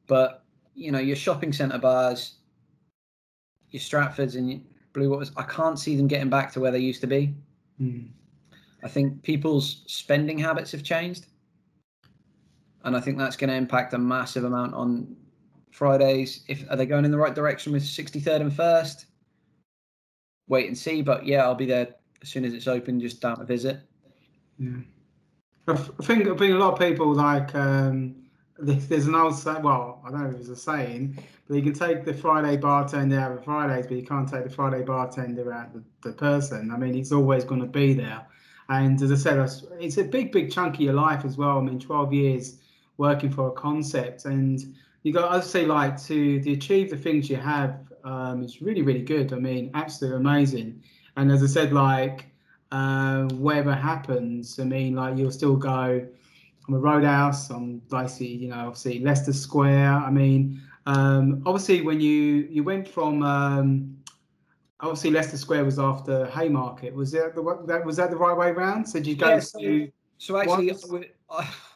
But, you know, your shopping centre bars, your Stratfords and your Blue Waters, I can't see them getting back to where they used to be. I think people's spending habits have changed. And I think that's going to impact a massive amount on Fridays. Are they going in the right direction with 63rd and 1st? Wait and see. But yeah, I'll be there as soon as it's open, just down to visit. Yeah. I think a lot of people, like, there's an old saying, well, I don't know if it's a saying, but you can take the Friday bartender out of Fridays, but you can't take the Friday bartender out of the person. I mean, it's always going to be there. And as I said, it's a big chunk of your life as well. I mean, 12 years working for a concept, and you got, I'd say, like, to achieve the things you have, is really good. I mean, absolutely amazing. And as I said, like, whatever happens, I mean, like, you'll still go on the Roadhouse, on basically, you know, obviously Leicester Square. I mean, obviously when you went from obviously Leicester Square was after Haymarket. Was that the right way around? So did you go to? So actually,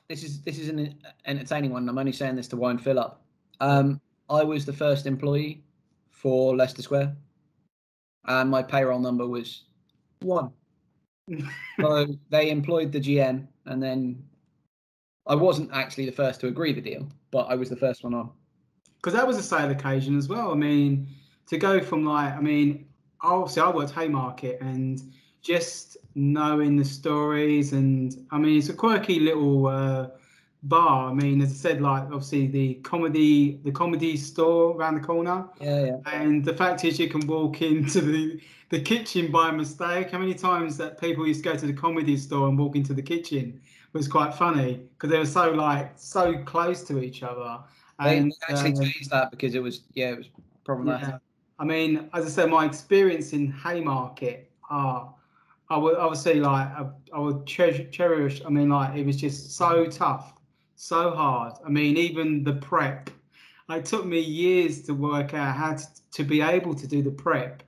this is an entertaining one. I'm only saying this to wind Phil up. I was the first employee for Leicester Square, and my payroll number was 1. So they employed the GM, and then I wasn't actually the first to agree the deal, but I was the first one on. Because that was a sale occasion as well. I mean, to go from, like, I mean, obviously I worked Haymarket, and just knowing the stories, and I mean, it's a quirky little bar. I mean, as I said, like, obviously the comedy store around the corner. Yeah. And the fact is, you can walk into the kitchen by mistake. How many times that people used to go to the comedy store and walk into the kitchen was quite funny, because they were so close to each other. And they actually changed that because it was problematic. Yeah. I mean, as I said, my experience in Haymarket, I would say, like, I would cherish. I mean, like, it was just so tough, so hard. I mean, even the prep, it took me years to work out how to be able to do the prep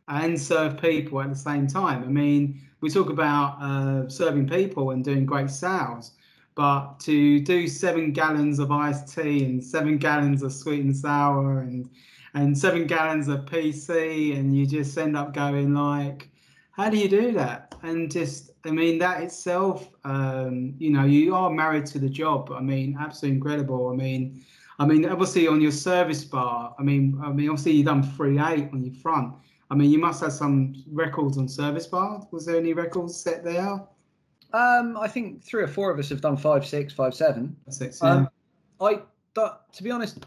and serve people at the same time. I mean, we talk about serving people and doing great sales, but to do 7 gallons of iced tea and 7 gallons of sweet and sour and 7 gallons of PC, and you just end up going like, how do you do that? And just, I mean, that itself, you know, you are married to the job. I mean, absolutely incredible. I mean, obviously on your service bar, I mean, obviously you've done 3-8 on your front. I mean, you must have some records on service bar. Was there any records set there? I think 3 or 4 of us have done 5.6, 5.7. 6, yeah. To be honest,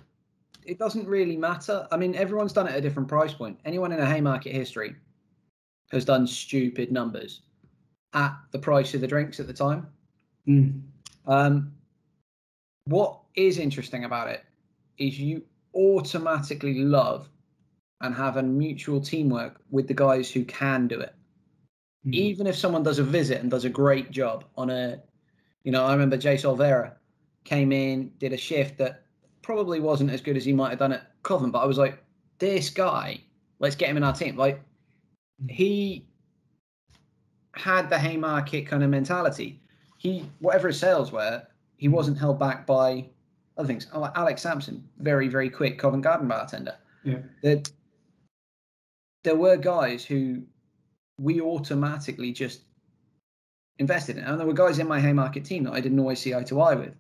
it doesn't really matter. I mean, everyone's done it at a different price point. Anyone in a Haymarket history has done stupid numbers at the price of the drinks at the time. What is interesting about it is you automatically love and have a mutual teamwork with the guys who can do it. Even if someone does a visit and does a great job on I remember Jace Olvera came in, did a shift that probably wasn't as good as he might have done at Covent, but I was like, this guy, let's get him in our team. Like, he had the Haymarket kind of mentality. Whatever his sales were, he wasn't held back by other things. Like Alex Sampson, very, very quick Covent Garden bartender. Yeah. There were guys who we automatically just invested in. And there were guys in my Haymarket team that I didn't always see eye to eye with.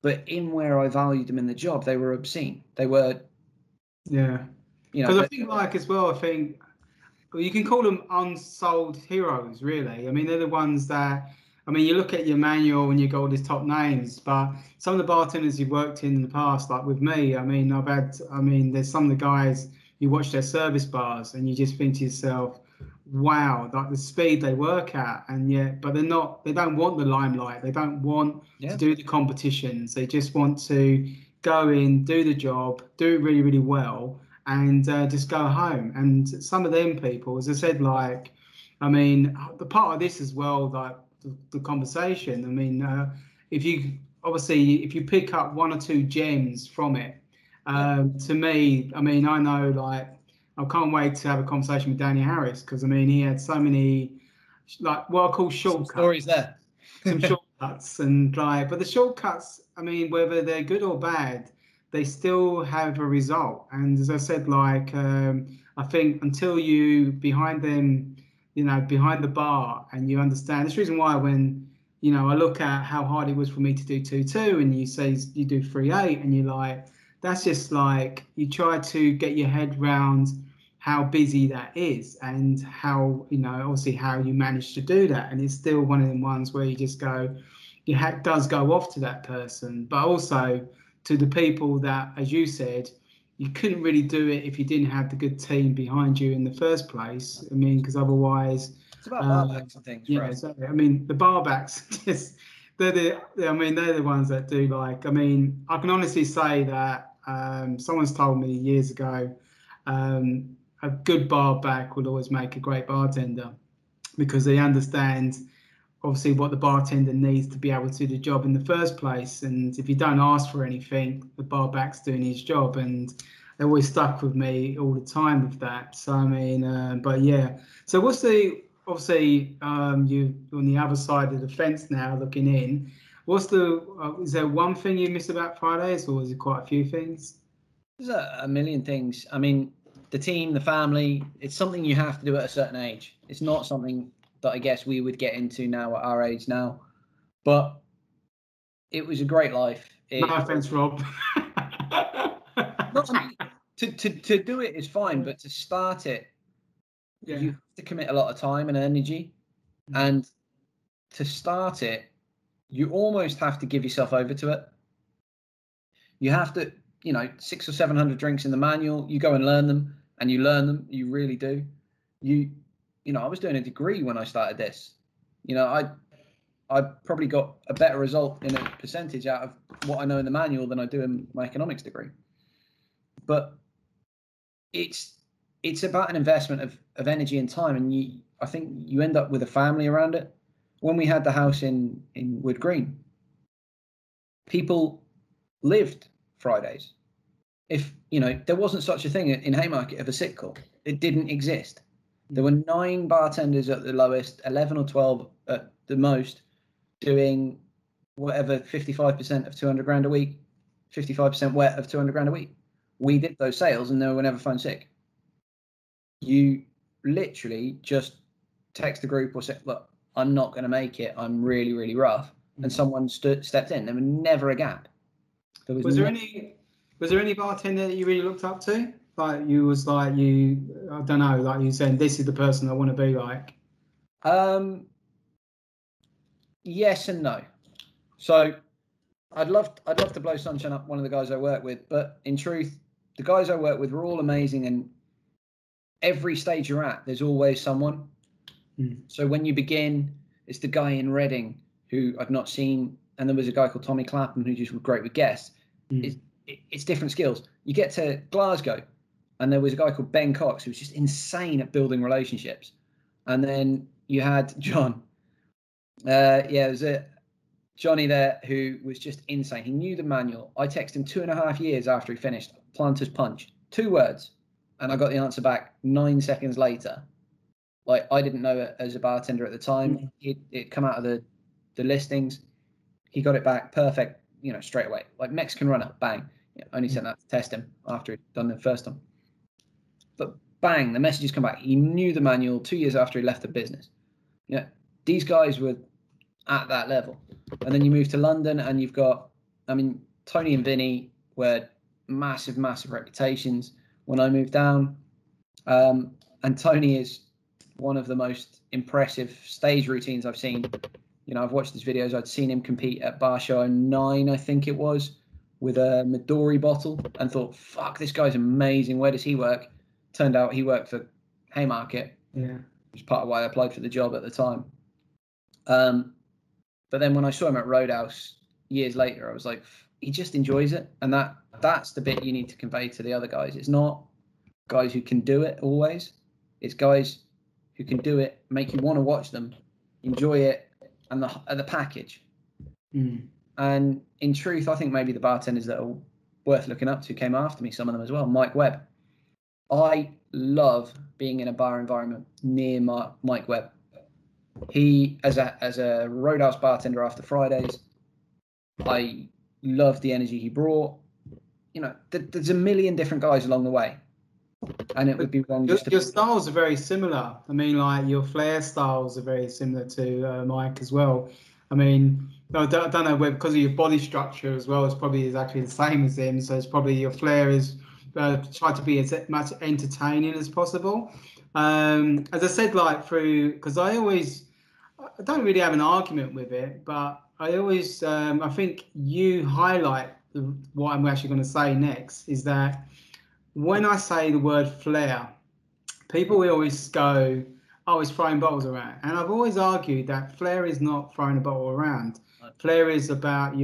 But in where I valued them in the job, they were obscene. They were... Yeah. Because I think, like, as well, you can call them unsold heroes, really. I mean, they're the ones that... I mean, you look at your manual and you got all these top names, but some of the bartenders you've worked in the past, like with me, I mean, there's some of the guys, you watch their service bars and you just think to yourself, wow, like the speed they work at, but they don't want the limelight. They don't want to do the competitions. They just want to go in, do the job, do it really, really well, and just go home. And some of them people, as I said, like, I mean, the part of this as well, like the conversation, I mean, if you pick up 1 or 2 gems from it, to me, I mean, I know, like, I can't wait to have a conversation with Danny Harris, because I mean, he had so many, like, what I call shortcuts. Some stories there. Some shortcuts, and like, but the shortcuts, I mean, whether they're good or bad, they still have a result. And as I said, like, I think until you behind the bar, and you understand. That's the reason why when, I look at how hard it was for me to do 2.2, and you say you do 3.8, and you're like, that's just like, you try to get your head round how busy that is, and how, obviously how you manage to do that. And it's still one of them ones where you just go, your hat does go off to that person, but also to the people that, as you said, you couldn't really do it if you didn't have the good team behind you in the first place. I mean, because otherwise... It's about barbacks and things. Yeah, exactly. I mean, the barbacks, just... they're the ones that do, like... I mean, I can honestly say that someone's told me years ago, a good barback will always make a great bartender, because they understand, obviously, what the bartender needs to be able to do the job in the first place. And if you don't ask for anything, the barback's doing his job. And they always stuck with me all the time with that. So, I mean, but yeah. So what's obviously, you on the other side of the fence now, looking in, is there one thing you miss about Fridays, or is it quite a few things? There's a million things. I mean, the team, the family, it's something you have to do at a certain age. It's not something that I guess we would get into now at our age now. But it was a great life. No offense, Rob. To do it is fine, but to start it, you have to commit a lot of time and energy. And to start it, you almost have to give yourself over to it. You have to, 600 or 700 drinks in the manual, you go and learn them, and you learn them, you really do. I was doing a degree when I started this. I probably got a better result in a percentage out of what I know in the manual than I do in my economics degree. But it's about an investment of energy and time, and I think you end up with a family around it. When we had the house in Wood Green, people lived Fridays. If there wasn't such a thing in Haymarket of a sick call, it didn't exist. There were 9 bartenders at the lowest, 11 or 12 at the most, doing whatever 55% of 200 grand a week, 55% wet of 200 grand a week. We did those sales, and no one ever phoned sick. You literally just text the group or say, look, I'm not going to make it. I'm really, really rough. And someone stepped in. There was never a gap. Was there any bartender that you really looked up to? Like you was like you, I don't know, like you saying this is the person I want to be like. Yes and no. So I'd love to blow sunshine up one of the guys I work with, but in truth, the guys I work with are all amazing, and every stage you're at, there's always someone. So when you begin, it's the guy in Reading who I've not seen, and there was a guy called Tommy Clapham who just was great with guests. It's different skills. You get to Glasgow, and there was a guy called Ben Cox who was just insane at building relationships. And then you had John. It was Johnny there who was just insane. He knew the manual. I texted him 2.5 years after he finished Planter's Punch. 2 words. And I got the answer back 9 seconds later. Like, I didn't know it as a bartender at the time. It'd come out of the listings. He got it back perfect, straight away. Like Mexican runner, bang. Only sent that to test him after he'd done the first time. But bang, the messages come back. He knew the manual 2 years after he left the business. These guys were at that level. And then you move to London and you've got, Tony and Vinny were massive, massive reputations when I moved down. And Tony is one of the most impressive stage routines I've seen. I've watched his videos. I'd seen him compete at Bar Show 9, I think it was, with a Midori bottle, and thought, fuck, this guy's amazing. Where does he work? Turned out he worked for Haymarket. Yeah. Which is part of why I applied for the job at the time. But then when I saw him at Roadhouse years later, I was like, he just enjoys it. And that's the bit you need to convey to the other guys. It's not guys who can do it always. It's guys who can do it, make you want to watch them, enjoy it, and the package. And in truth, I think maybe the bartenders that are worth looking up to came after me, some of them as well. Mike Webb. I love being in a bar environment near Mike Webb. He, as a Roadhouse bartender after Fridays, I loved the energy he brought. There's a million different guys along the way, and it would be wrong. Your styles are very similar. Like your flair styles are very similar to Mike as well. I don't know whether because of your body structure as well, it's probably exactly the same as him. So it's probably your flair is try to be as much entertaining as possible. As I said, because I don't really have an argument with it, but I always, I think you highlight what I'm actually going to say next is that when I say the word flair, people will always go, oh, it's throwing bottles around. And I've always argued that flair is not throwing a bottle around. Flair is about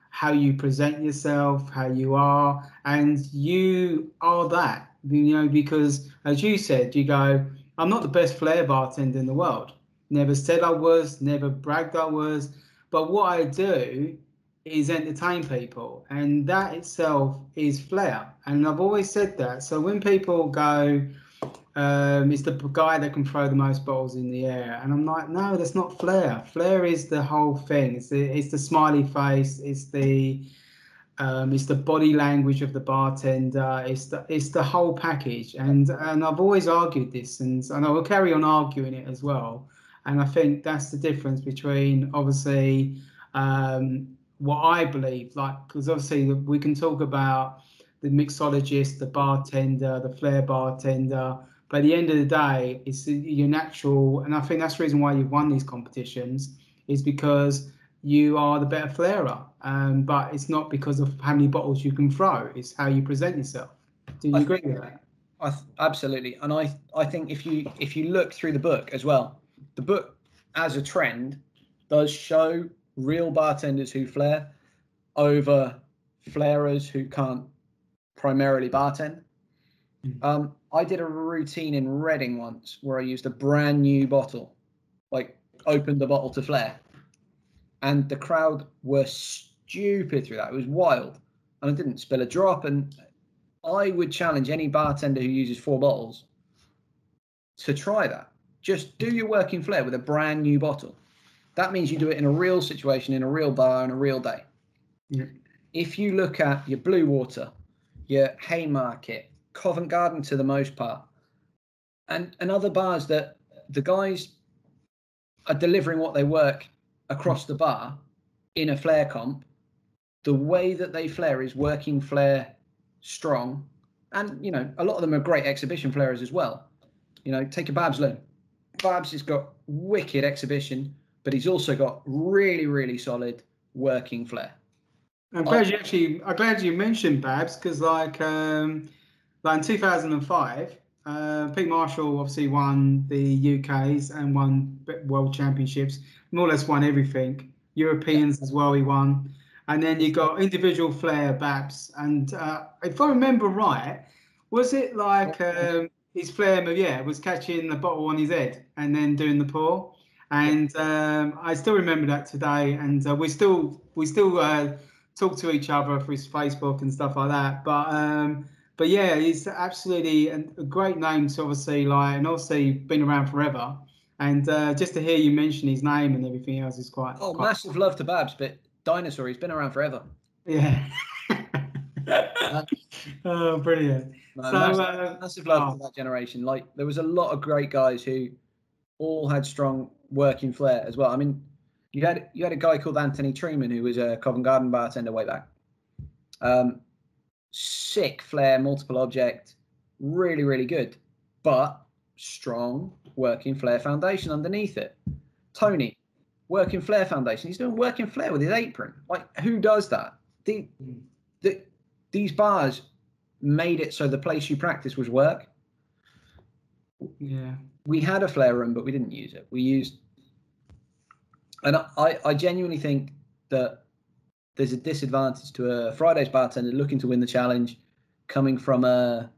how you present yourself, how you are, and you are that, because as you said, you go, I'm not the best flair bartender in the world. Never said I was, never bragged I was, but what I do is entertain people, and that itself is flair. And I've always said that. So when people go, it's the guy that can throw the most bottles in the air, and I'm like, no, that's not flair. Flair is the whole thing. It's the smiley face. It's the body language of the bartender. It's the whole package. And I've always argued this, and I will carry on arguing it as well. And I think that's the difference between obviously what I believe, because obviously we can talk about the mixologist, the bartender, the flair bartender. But at the end of the day, it's your natural, and I think that's the reason why you've won these competitions, is because you are the better flairer. But it's not because of how many bottles you can throw; it's how you present yourself. Do you agree with that? Absolutely, and I think if you look through the book as well, the book as a trend does show real bartenders who flair over flairers who can't primarily bartend. I did a routine in Reading once where I used a brand new bottle, opened the bottle to flair, and the crowd were stupid through that. It was wild, and I didn't spill a drop. And I would challenge any bartender who uses 4 bottles to try that. Just do your working flair with a brand new bottle. That means you do it in a real situation, in a real bar, on a real day. Yeah. If you look at your Blue Water, your Haymarket, Covent Garden to the most part, and other bars that the guys are delivering what they work across the bar in a flair comp, the way that they flair is working flair strong And, you know, a lot of them are great exhibition flairers as well. You know, take a Babs Loon. Babs has got wicked exhibition, but he's also got really, really solid working flair. I'm glad you mentioned Babs, because like in 2005, Pete Marshall obviously won the UKs and won World Championships, more or less won everything. Europeans as well, he won. And then you got individual flair Babs. And if I remember right, was it like his flair move, was catching the bottle on his head and then doing the pour? And I still remember that today. And we still talk to each other through his Facebook and stuff like that. But yeah, he's absolutely a great name to obviously and obviously been around forever. And just to hear you mention his name and everything else is quite. Massive love to Babs, but Dinosaur, he's been around forever. Yeah. Oh, brilliant. Massive love to that generation. Like, there was a lot of great guys who all had strong working flair as well. I mean, you had a guy called Anthony Truman who was a Covent Garden bartender way back. Sick flair, multiple object, really, really good, but strong working flair foundation underneath it. Tony, working flair foundation. He's doing working flair with his apron. Like, who does that? These bars made it so the place you practice was work. Yeah. We had a flair room, but we didn't use it. We used, and I genuinely think that there's a disadvantage to a Fridays bartender looking to win the challenge, coming from an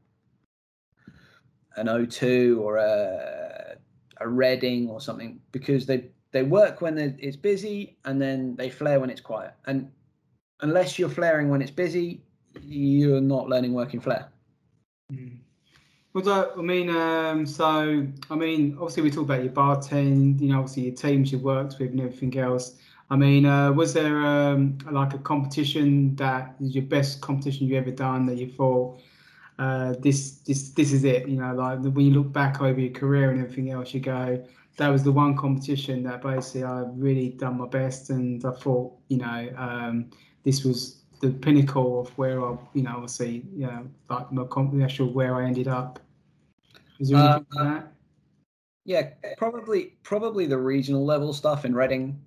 O2 or a Reading or something, because they work when it's busy and then they flair when it's quiet. And unless you're flaring when it's busy, you're not learning working flair. Well, I mean, obviously we talk about your bartending, you know, obviously your teams you worked with and everything else. I mean, was there like a competition that is your best competition you've ever done that you thought this is it? You know, like when you look back over your career and everything else, you go, that was the one competition that basically I've really done my best, and I thought, you know, this was the pinnacle of where I, you know, obviously, you know, like the actual where I ended up. Is there anything like that? Yeah, probably the regional level stuff in Reading.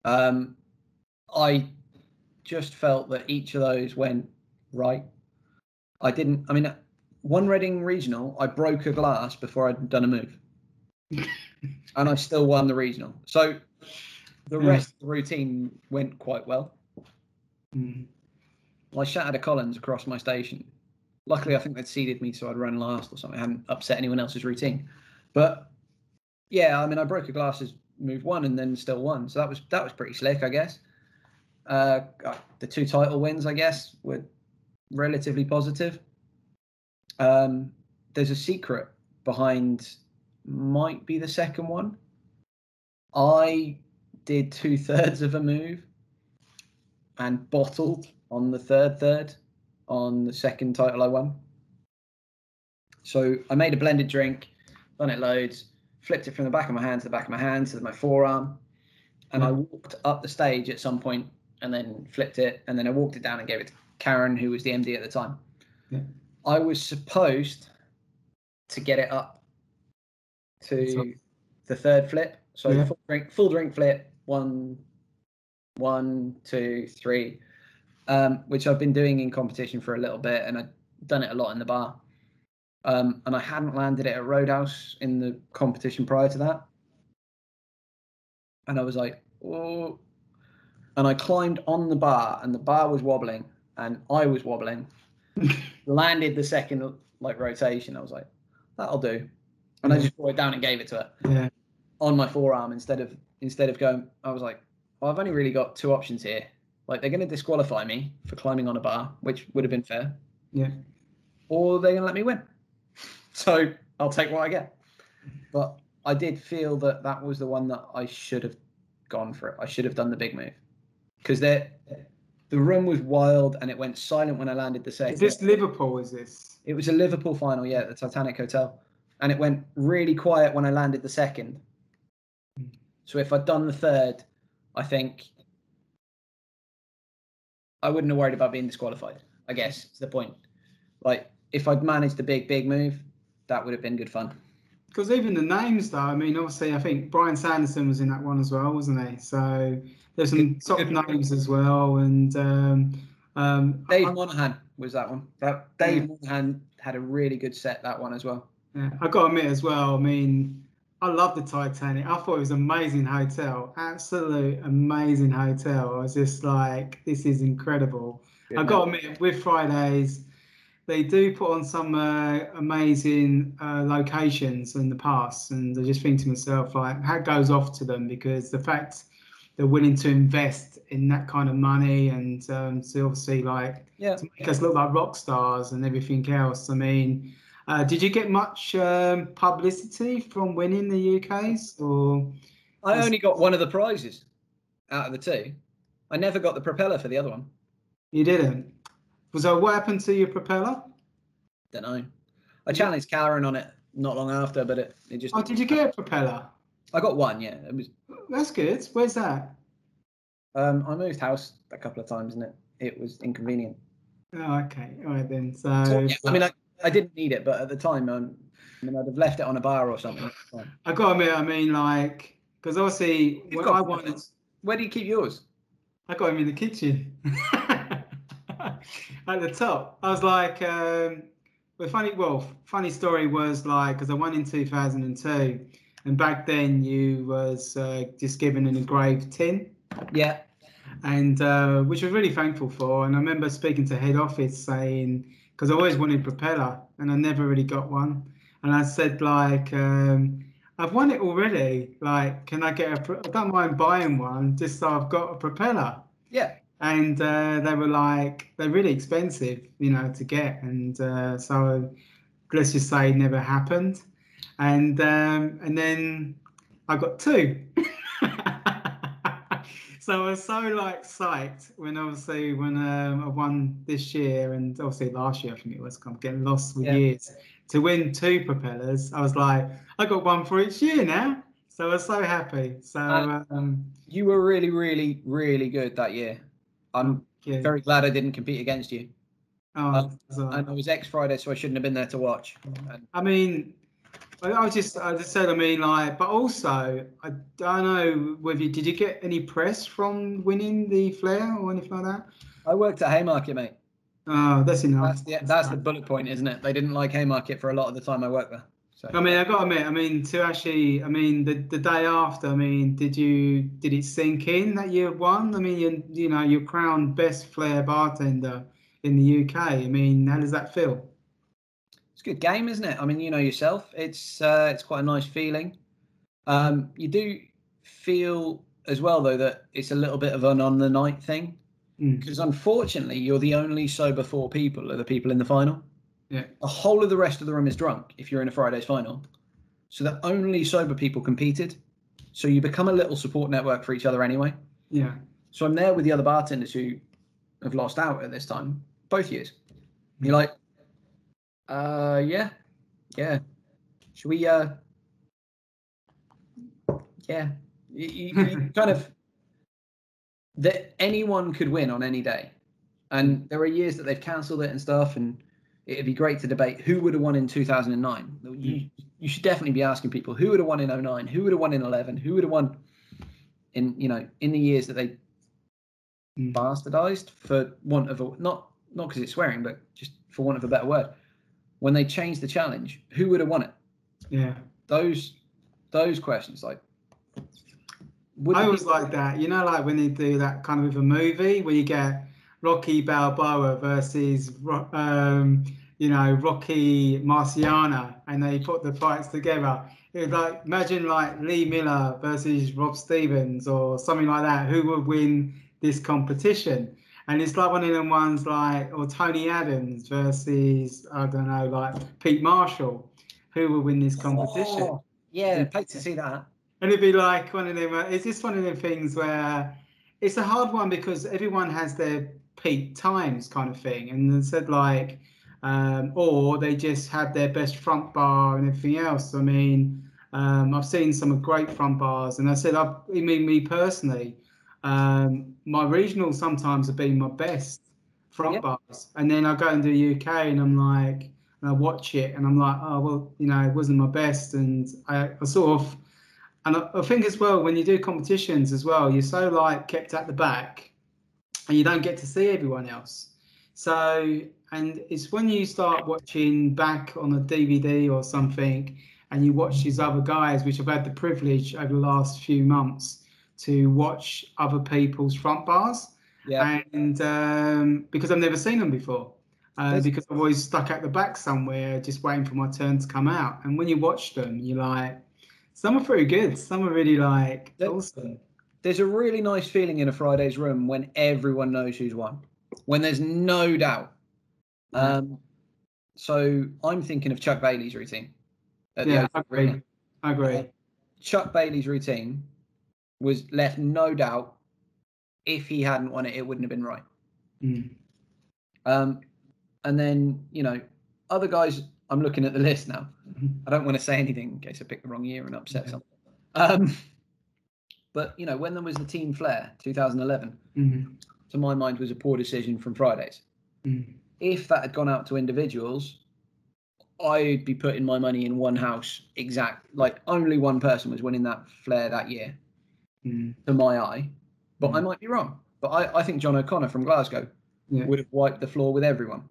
I just felt that each of those went right. One Reading regional, I broke a glass before I'd done a move. And I still won the regional. So the rest of the routine went quite well. I shattered a Collins across my station. Luckily, I think they'd seeded me so I'd run last or something. I hadn't upset anyone else's routine. But yeah, I mean, I broke a glass as move one and then still won. So that was pretty slick, I guess. The 2 title wins, I guess, were relatively positive. There's a secret behind, might be the second one. I did 2/3 of a move and bottled on the third on the second title I won. So I made a blended drink, done it loads, flipped it from the back of my hand to the back of my hand to my forearm, and I walked up the stage at some point and then flipped it, and then I walked it down and gave it to Karen, who was the MD at the time. Yeah. I was supposed to get it up to the third flip. So full drink flip, 1, 2, 3, which I've been doing in competition for a little bit, and I've done it a lot in the bar. And I hadn't landed it at Roadhouse in the competition prior to that. And I was like, oh. And I climbed on the bar, and the bar was wobbling, and I was wobbling. Landed the second rotation. I was like, that'll do. And I just brought it down and gave it to her on my forearm instead of going. I was like, well, I've only really got 2 options here. Like, they're going to disqualify me for climbing on a bar, which would have been fair. Yeah. Or they're going to let me win. So I'll take what I get. But I did feel that was the one that I should have gone for it. I should have done the big move. Because the room was wild and it went silent when I landed the second. Is this Liverpool, is this? It was a Liverpool final, yeah, at the Titanic Hotel. And it went really quiet when I landed the second. So if I'd done the third, I think I wouldn't have worried about being disqualified, I guess, is the point. Like, if I'd managed a big move, that would have been good fun. Because even the names, though, I mean, obviously, I think Brian Sanderson was in that one as well, wasn't he? So there's some top names as well. And Dave Monahan was that one. Dave Monahan had a really good set, that one as well. Yeah, I got to admit as well, I mean, I love the Titanic. I thought it was an amazing hotel. Absolute amazing hotel. I was just like, this is incredible. I got to admit, with Fridays, they do put on some amazing locations in the past, and I just think to myself, like, how it goes off to them, because the fact they're willing to invest in that kind of money and to obviously to make us look like rock stars and everything else. I mean, did you get much publicity from winning the UKs? Or I only got one of the prizes out of the two. I never got the propeller for the other one. You didn't? So what happened to your propeller? Don't know. I challenged Karen on it not long after, but it just... Oh, did you get a propeller? I got one, yeah. It was... That's good. Where's that? I moved house a couple of times and it was inconvenient. Oh, okay. All right then. So yeah, I mean, I didn't need it, but at the time, I mean, I'd have left it on a bar or something. I got to admit, I mean, like, because obviously when I wanted... Where do you keep yours? I got him in the kitchen. At the top. I was like, funny story was like, because I won in 2002, and back then you was just given an engraved tin. Yeah. And which I was really thankful for. And I remember speaking to head office saying, because I always wanted propeller and I never really got one. And I said, like, I've won it already. Like, can I get I don't mind buying one just so I've got a propeller. Yeah. And they were like, they're really expensive, to get. And so let's just say it never happened. And then I got two. So I was so psyched when I won this year, and obviously last year I think it was, I'm getting lost with years, to win two propellers. I was like, I got one for each year now. So I was so happy. So you were really, really, really good that year. I'm very glad I didn't compete against you. Oh, and I was Friday, so I shouldn't have been there to watch. I mean, I just said, I mean, like, but also, I don't know whether did you get any press from winning the Flair or anything like that? I worked at Haymarket, mate. Oh, that's enough. That's the bullet point, isn't it? They didn't like Haymarket for a lot of the time I worked there. So. I mean, I got to admit, I mean, to actually, I mean, the day after, I mean, did it sink in that you won? I mean, you're crowned best Flair bartender in the UK. I mean, how does that feel? It's a good game, isn't it? I mean, you know yourself. It's quite a nice feeling. You do feel as well, though, that it's a little bit of an on the night thing, because unfortunately, you're the only sober four people are the people in the final. Yeah. The whole of the rest of the room is drunk if you're in a Friday's final. So the only sober people competed. So you become a little support network for each other anyway. Yeah. So I'm there with the other bartenders who have lost out at this time, both years. You're like, yeah. Should we, yeah. You kind of, that anyone could win on any day. And there are years that they've cancelled it and stuff, and it'd be great to debate who would have won in 2009. You should definitely be asking people who would have won in 09, who would have won in 11, who would have won in the years that they bastardized, for want of a, not because it's swearing, but just for want of a better word. When they changed the challenge, who would have won it? Yeah. Those questions, like. I always like that, like when they do that kind of with a movie where you get Rocky Balboa versus, Rocky Marciano, and they put the fights together. It was like, imagine like Lee Miller versus Rob Stevens or something like that. Who would win this competition? And it's like one of them ones like, or Tony Adams versus, I don't know, like Pete Marshall. Who would win this competition? Oh, yeah, I'd like to see that. And it'd be like one of them, it's just one of them things where it's a hard one because everyone has their peak times kind of thing. And they said like, or they just have their best front bar and everything else. I mean, I've seen some great front bars, and I said, me personally, my regionals sometimes have been my best front bars. And then I go into the UK and I'm like, and I watch it, and I'm like, oh well, you know, it wasn't my best, and I sort of, and I think as well when you do competitions as well, you're so like kept at the back, and you don't get to see everyone else. So, and it's when you start watching back on a DVD or something, and you watch these other guys, which I've had the privilege over the last few months to watch other people's front bars. Yeah. And because I've never seen them before, because I've always stuck at the back somewhere, just waiting for my turn to come out. And when you watch them, you're like, some are pretty good, some are really like awesome. There's a really nice feeling in a Friday's room when everyone knows who's won, when there's no doubt. So I'm thinking of Chuck Bailey's routine. Yeah, I agree. Chuck Bailey's routine was left no doubt. If he hadn't won it, it wouldn't have been right. And then, you know, other guys, I'm looking at the list now. I don't want to say anything in case I pick the wrong year and upset someone. But, you know, when there was the Team Flair 2011, to my mind was a poor decision from Fridays. If that had gone out to individuals, I'd be putting my money in one house like only one person was winning that Flair that year, to my eye. But I might be wrong. But I think John O'Connor from Glasgow would have wiped the floor with everyone.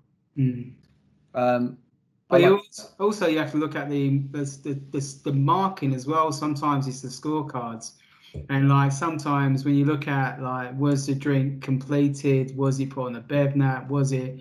But also you have to look at the marking as well. Sometimes it's the scorecards. And like sometimes when you look at like, was the drink completed? Was he put on a bevnap? Was it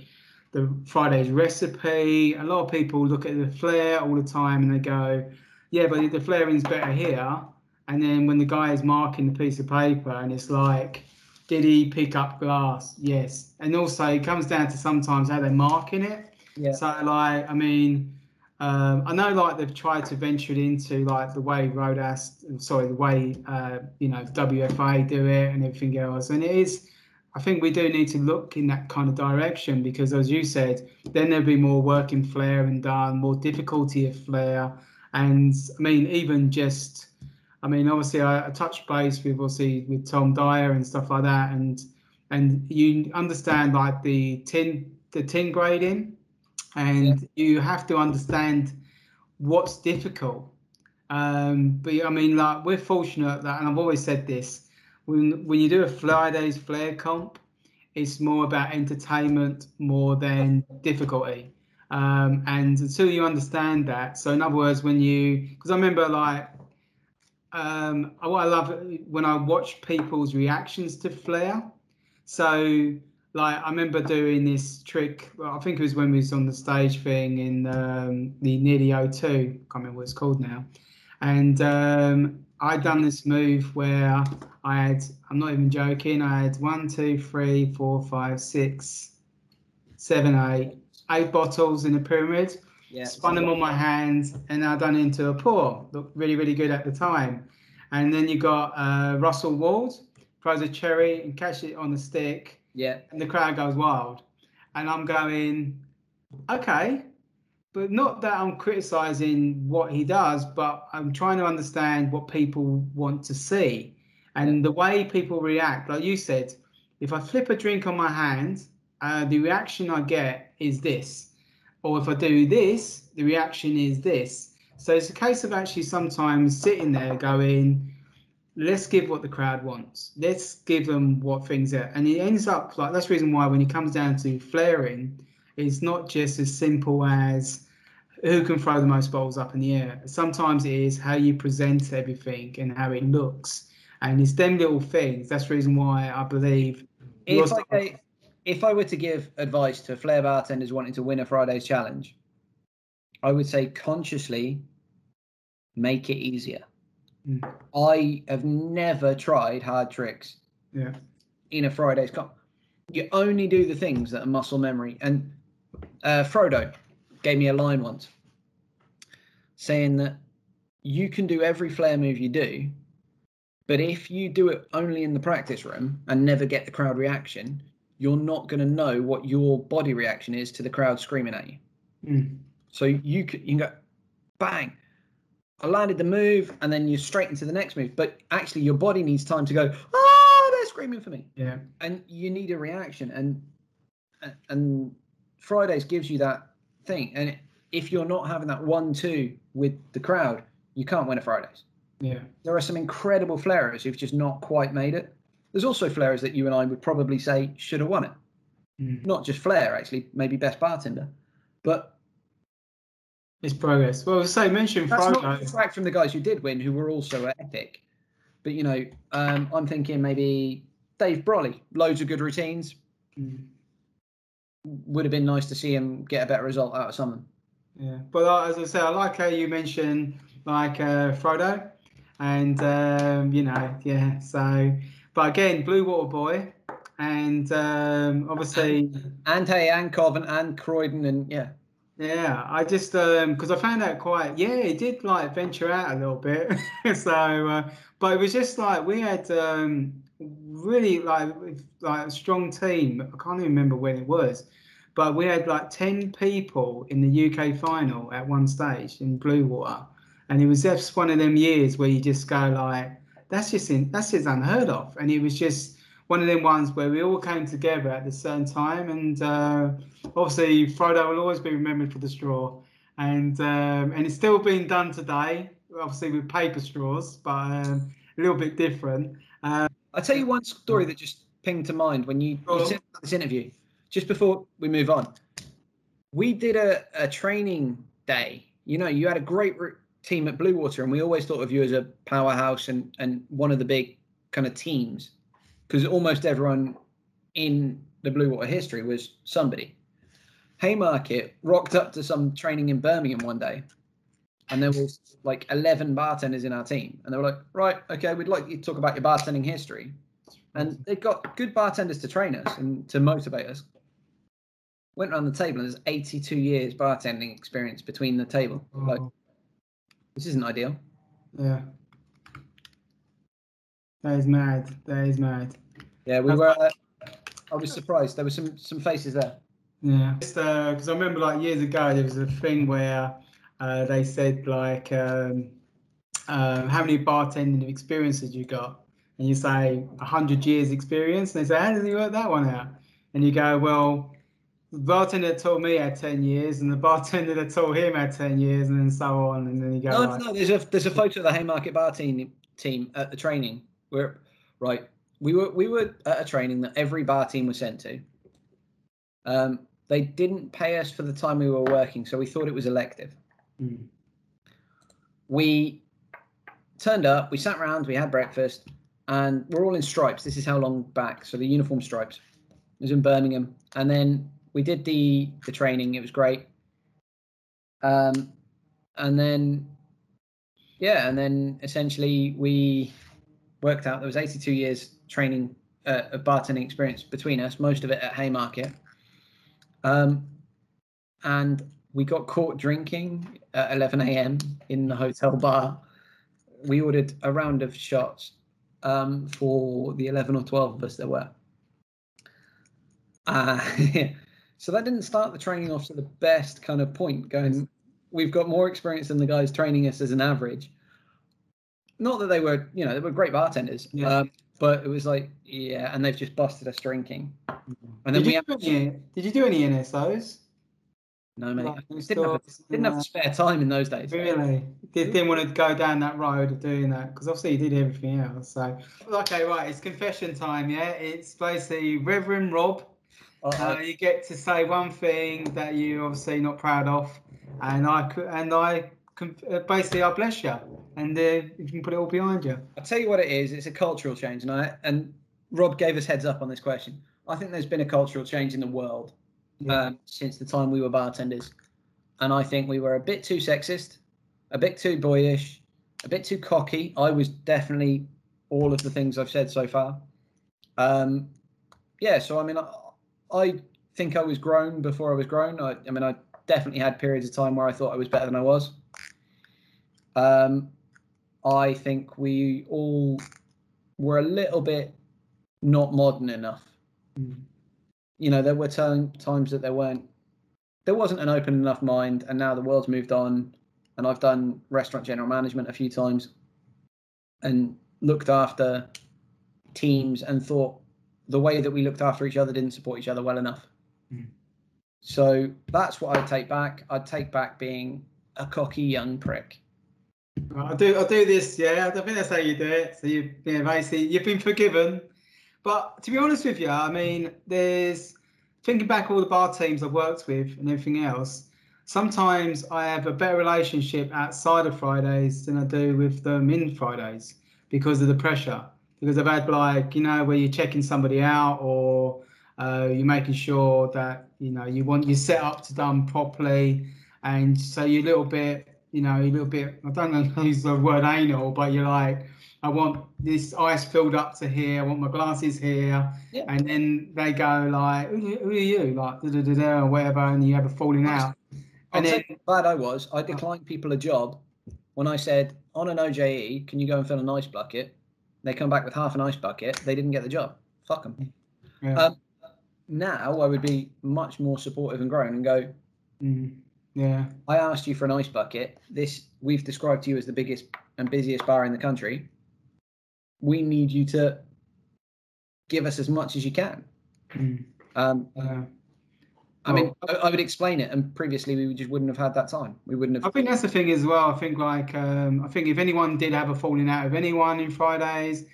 the Friday's recipe? A lot of people look at the Flair all the time and they go, yeah, but the flairing's better here. And then when the guy is marking the piece of paper and it's like, did he pick up glass? Yes. And also it comes down to sometimes how they're marking it. Yeah. So like, I mean, I know like they've tried to venture it into like the way Roadhouse, the way, you know, WFA do it and everything else. And it is, I think we do need to look in that kind of direction because as you said, then there'll be more work in Flair and done, more difficulty of Flair. And I mean, even just, I mean, obviously I touched base with Tom Dyer and stuff like that. And you understand like the tin grading. And you have to understand what's difficult. But I mean, like we're fortunate that, and I've always said this, when you do a Friday's Flair comp, it's more about entertainment more than difficulty. And until you understand that, so in other words, because I remember like, what I love when I watch people's reactions to Flair. So like I remember doing this trick. Well, I think it was when we was on the stage thing in the near the O2. I can't remember what it's called now. And I'd done this move where I had, I'm not even joking, I had 1, 2, 3, 4, 5, 6, 7, 8 bottles in a pyramid. Yeah, spun them on my hands and I done it into a pour. Looked really, really good at the time. And then you got Russell Ward throws a cherry and catches it on the stick. Yeah. And the crowd goes wild. And I'm going, okay, but not that I'm criticizing what he does, but I'm trying to understand what people want to see. And the way people react, like you said, if I flip a drink on my hand, the reaction I get is this. Or if I do this, the reaction is this. So it's a case of actually sometimes sitting there going, let's give what the crowd wants. Let's give them what things are. And it ends up like, that's the reason why when it comes down to flairing, it's not just as simple as who can throw the most balls up in the air. Sometimes it is how you present everything and how it looks. And it's them little things. That's the reason why I believe. If I were to give advice to Flair bartenders wanting to win a Friday's challenge, I would say consciously make it easier. I have never tried hard tricks in a Friday's comp. You only do the things that are muscle memory. And Frodo gave me a line once saying that you can do every Flair move you do, but if you do it only in the practice room and never get the crowd reaction, you're not going to know what your body reaction is to the crowd screaming at you. So you can go, bang, I landed the move, and then you're straight into the next move. But actually, your body needs time to go, they're screaming for me. Yeah. And you need a reaction. And Fridays gives you that thing. And if you're not having that 1-2 with the crowd, you can't win a Fridays. Yeah. There are some incredible flairers who've just not quite made it. There's also flairers that you and I would probably say should have won it. Not just flair, actually, maybe best bartender. But it's progress. Well, say mention that's Frodo. not back from the guys who did win, who were also epic. But, you know, I'm thinking maybe Dave Brolly, loads of good routines. Would have been nice to see him get a better result out of someone. Yeah, but as I say, I like how you mentioned like Frodo, and you know, yeah. So, but again, Blue Water Boy, and obviously, and Hay and Covent and Croydon, and yeah. Yeah, I just because I found out quite, yeah, he did like venture out a little bit. So, but it was just like we had really like a strong team. I can't even remember when it was, but we had like 10 people in the UK final at one stage in Blue Water, and it was just one of them years where you just go like, that's just unheard of, and it was just one of them ones where we all came together at the certain time, and obviously Frodo will always be remembered for the straw, and it's still being done today, obviously with paper straws, but a little bit different. I'll tell you one story that just pinged to mind when you said this interview, just before we move on. We did a training day. You know, you had a great team at Blue Water, and we always thought of you as a powerhouse and one of the big kind of teams, because almost everyone in the Blue Water history was somebody. Haymarket rocked up to some training in Birmingham one day, and there was like 11 bartenders in our team, and they were like, right, okay, we'd like you to talk about your bartending history. And they've got good bartenders to train us and to motivate us. Went around the table, and there's 82 years bartending experience between the table. Like, this isn't ideal. Yeah. That is mad. That is mad. Yeah, we were. I was surprised. There were some faces there. Yeah, because I remember like years ago there was a thing where they said like how many bartending experiences you got, and you say 100 years experience, and they say how did you work that one out? And you go, well, the bartender that taught me had 10 years, and the bartender that taught him had 10 years, and then so on, and then you go. No. There's a photo of the Haymarket bar team at the training where, right, we were at a training that every bar team was sent to. They didn't pay us for the time we were working, so we thought it was elective. We turned up, we sat around, we had breakfast, and we're all in stripes. This is how long back, so the uniform stripes. It was in Birmingham, and then we did the training. It was great. And then essentially we worked out there was 82 years training of bartending experience between us, most of it at Haymarket. And we got caught drinking at 11 a.m. in the hotel bar. We ordered a round of shots for the 11 or 12 of us there were. So that didn't start the training off to the best kind of point, going, we've got more experience than the guys training us as an average. Not that they were, they were great bartenders, but it was like, yeah, and they've just busted us drinking. And then did you do any NSOs? No, mate. Didn't have spare time in those days. Really? Didn't want to go down that road of doing that, because obviously you did everything else. So, okay, right, it's confession time, yeah? It's basically Reverend Rob. You get to say one thing that you're obviously not proud of, and I bless you, and you can put it all behind you. I'll tell you what it is. It's a cultural change, and Rob gave us heads up on this question. I think there's been a cultural change in the world since the time we were bartenders, and I think we were a bit too sexist, a bit too boyish, a bit too cocky. I was definitely all of the things I've said so far. So I mean, I think I was grown before I was grown. I definitely had periods of time where I thought I was better than I was. I think we all were a little bit not modern enough. There were times that there wasn't an open enough mind, and now the world's moved on, and I've done restaurant general management a few times and looked after teams and thought the way that we looked after each other didn't support each other well enough. So that's what I'd take back. I'd take back being a cocky young prick. I do this, yeah. I think that's how you do it. So basically you've been forgiven. But to be honest with you, I mean, there's thinking back all the bar teams I've worked with and everything else. Sometimes I have a better relationship outside of Fridays than I do with them in Fridays because of the pressure. Because I've had where you're checking somebody out or you're making sure that you want your setup to done properly, and so you're a little bit. I don't know how to use the word anal, but you're like, I want this ice filled up to here, I want my glasses here. Yeah. And then they go like, who are you? Like, or whatever, and you have a falling out. And then bad I declined people a job when I said, on an OJE, can you go and fill an ice bucket? They come back with half an ice bucket. They didn't get the job. Fuck them. Yeah. Now I would be much more supportive and grown and go, yeah. I asked you for an ice bucket. This we've described to you as the biggest and busiest bar in the country. We need you to give us as much as you can. I mean, I would explain it, and previously we just wouldn't have had that time. We wouldn't have. I think that's the thing as well. I think I think if anyone did have a falling out with anyone in Fridays,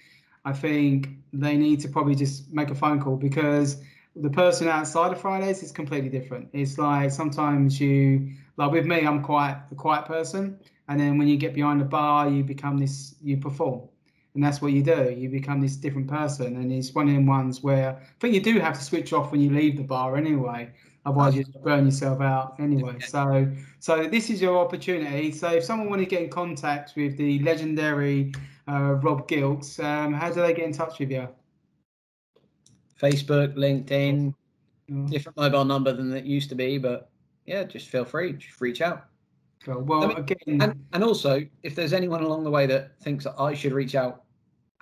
I think they need to probably just make a phone call, because the person outside of Fridays is completely different. It's like sometimes like with me, I'm quite a quiet person, and then when you get behind the bar, you perform. And that's what you do. You become this different person, and it's one of them ones where I think you do have to switch off when you leave the bar anyway. Otherwise, you just burn yourself out anyway. So this is your opportunity. So if someone want to get in contact with the legendary Rob Gilks, how do they get in touch with you? Facebook, LinkedIn, different mobile number than it used to be, but yeah, just feel free, just reach out. Cool. Well, again, and also, if there's anyone along the way that thinks that I should reach out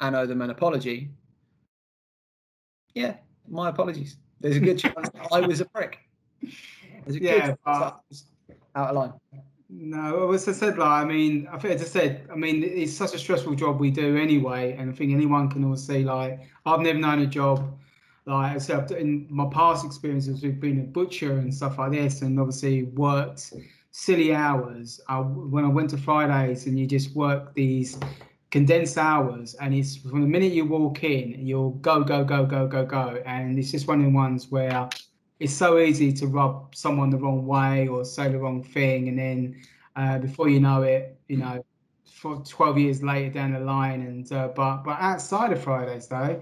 and owe them an apology, yeah, my apologies. There's a good chance I was a prick. There's a good chance out of line. No, as I said, it's such a stressful job we do anyway, and I think anyone can all see, like, I've never known a job like I said in my past experiences. We've been a butcher and stuff like this, and obviously worked silly hours. When I went to Fridays, and you just work these condensed hours, and it's from the minute you walk in, you'll go, and it's just one of the ones where it's so easy to rub someone the wrong way or say the wrong thing, and then before you know it, for 12 years later down the line. And but outside of Fridays though,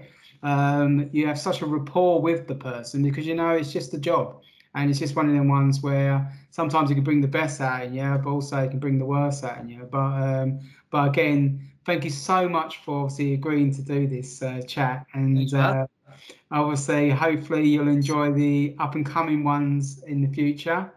you have such a rapport with the person, because it's just a job, and it's just one of them ones where sometimes it can bring the best out in you, but also it can bring the worst out in you. But again, thank you so much for obviously agreeing to do this chat, and obviously hopefully you'll enjoy the up and coming ones in the future.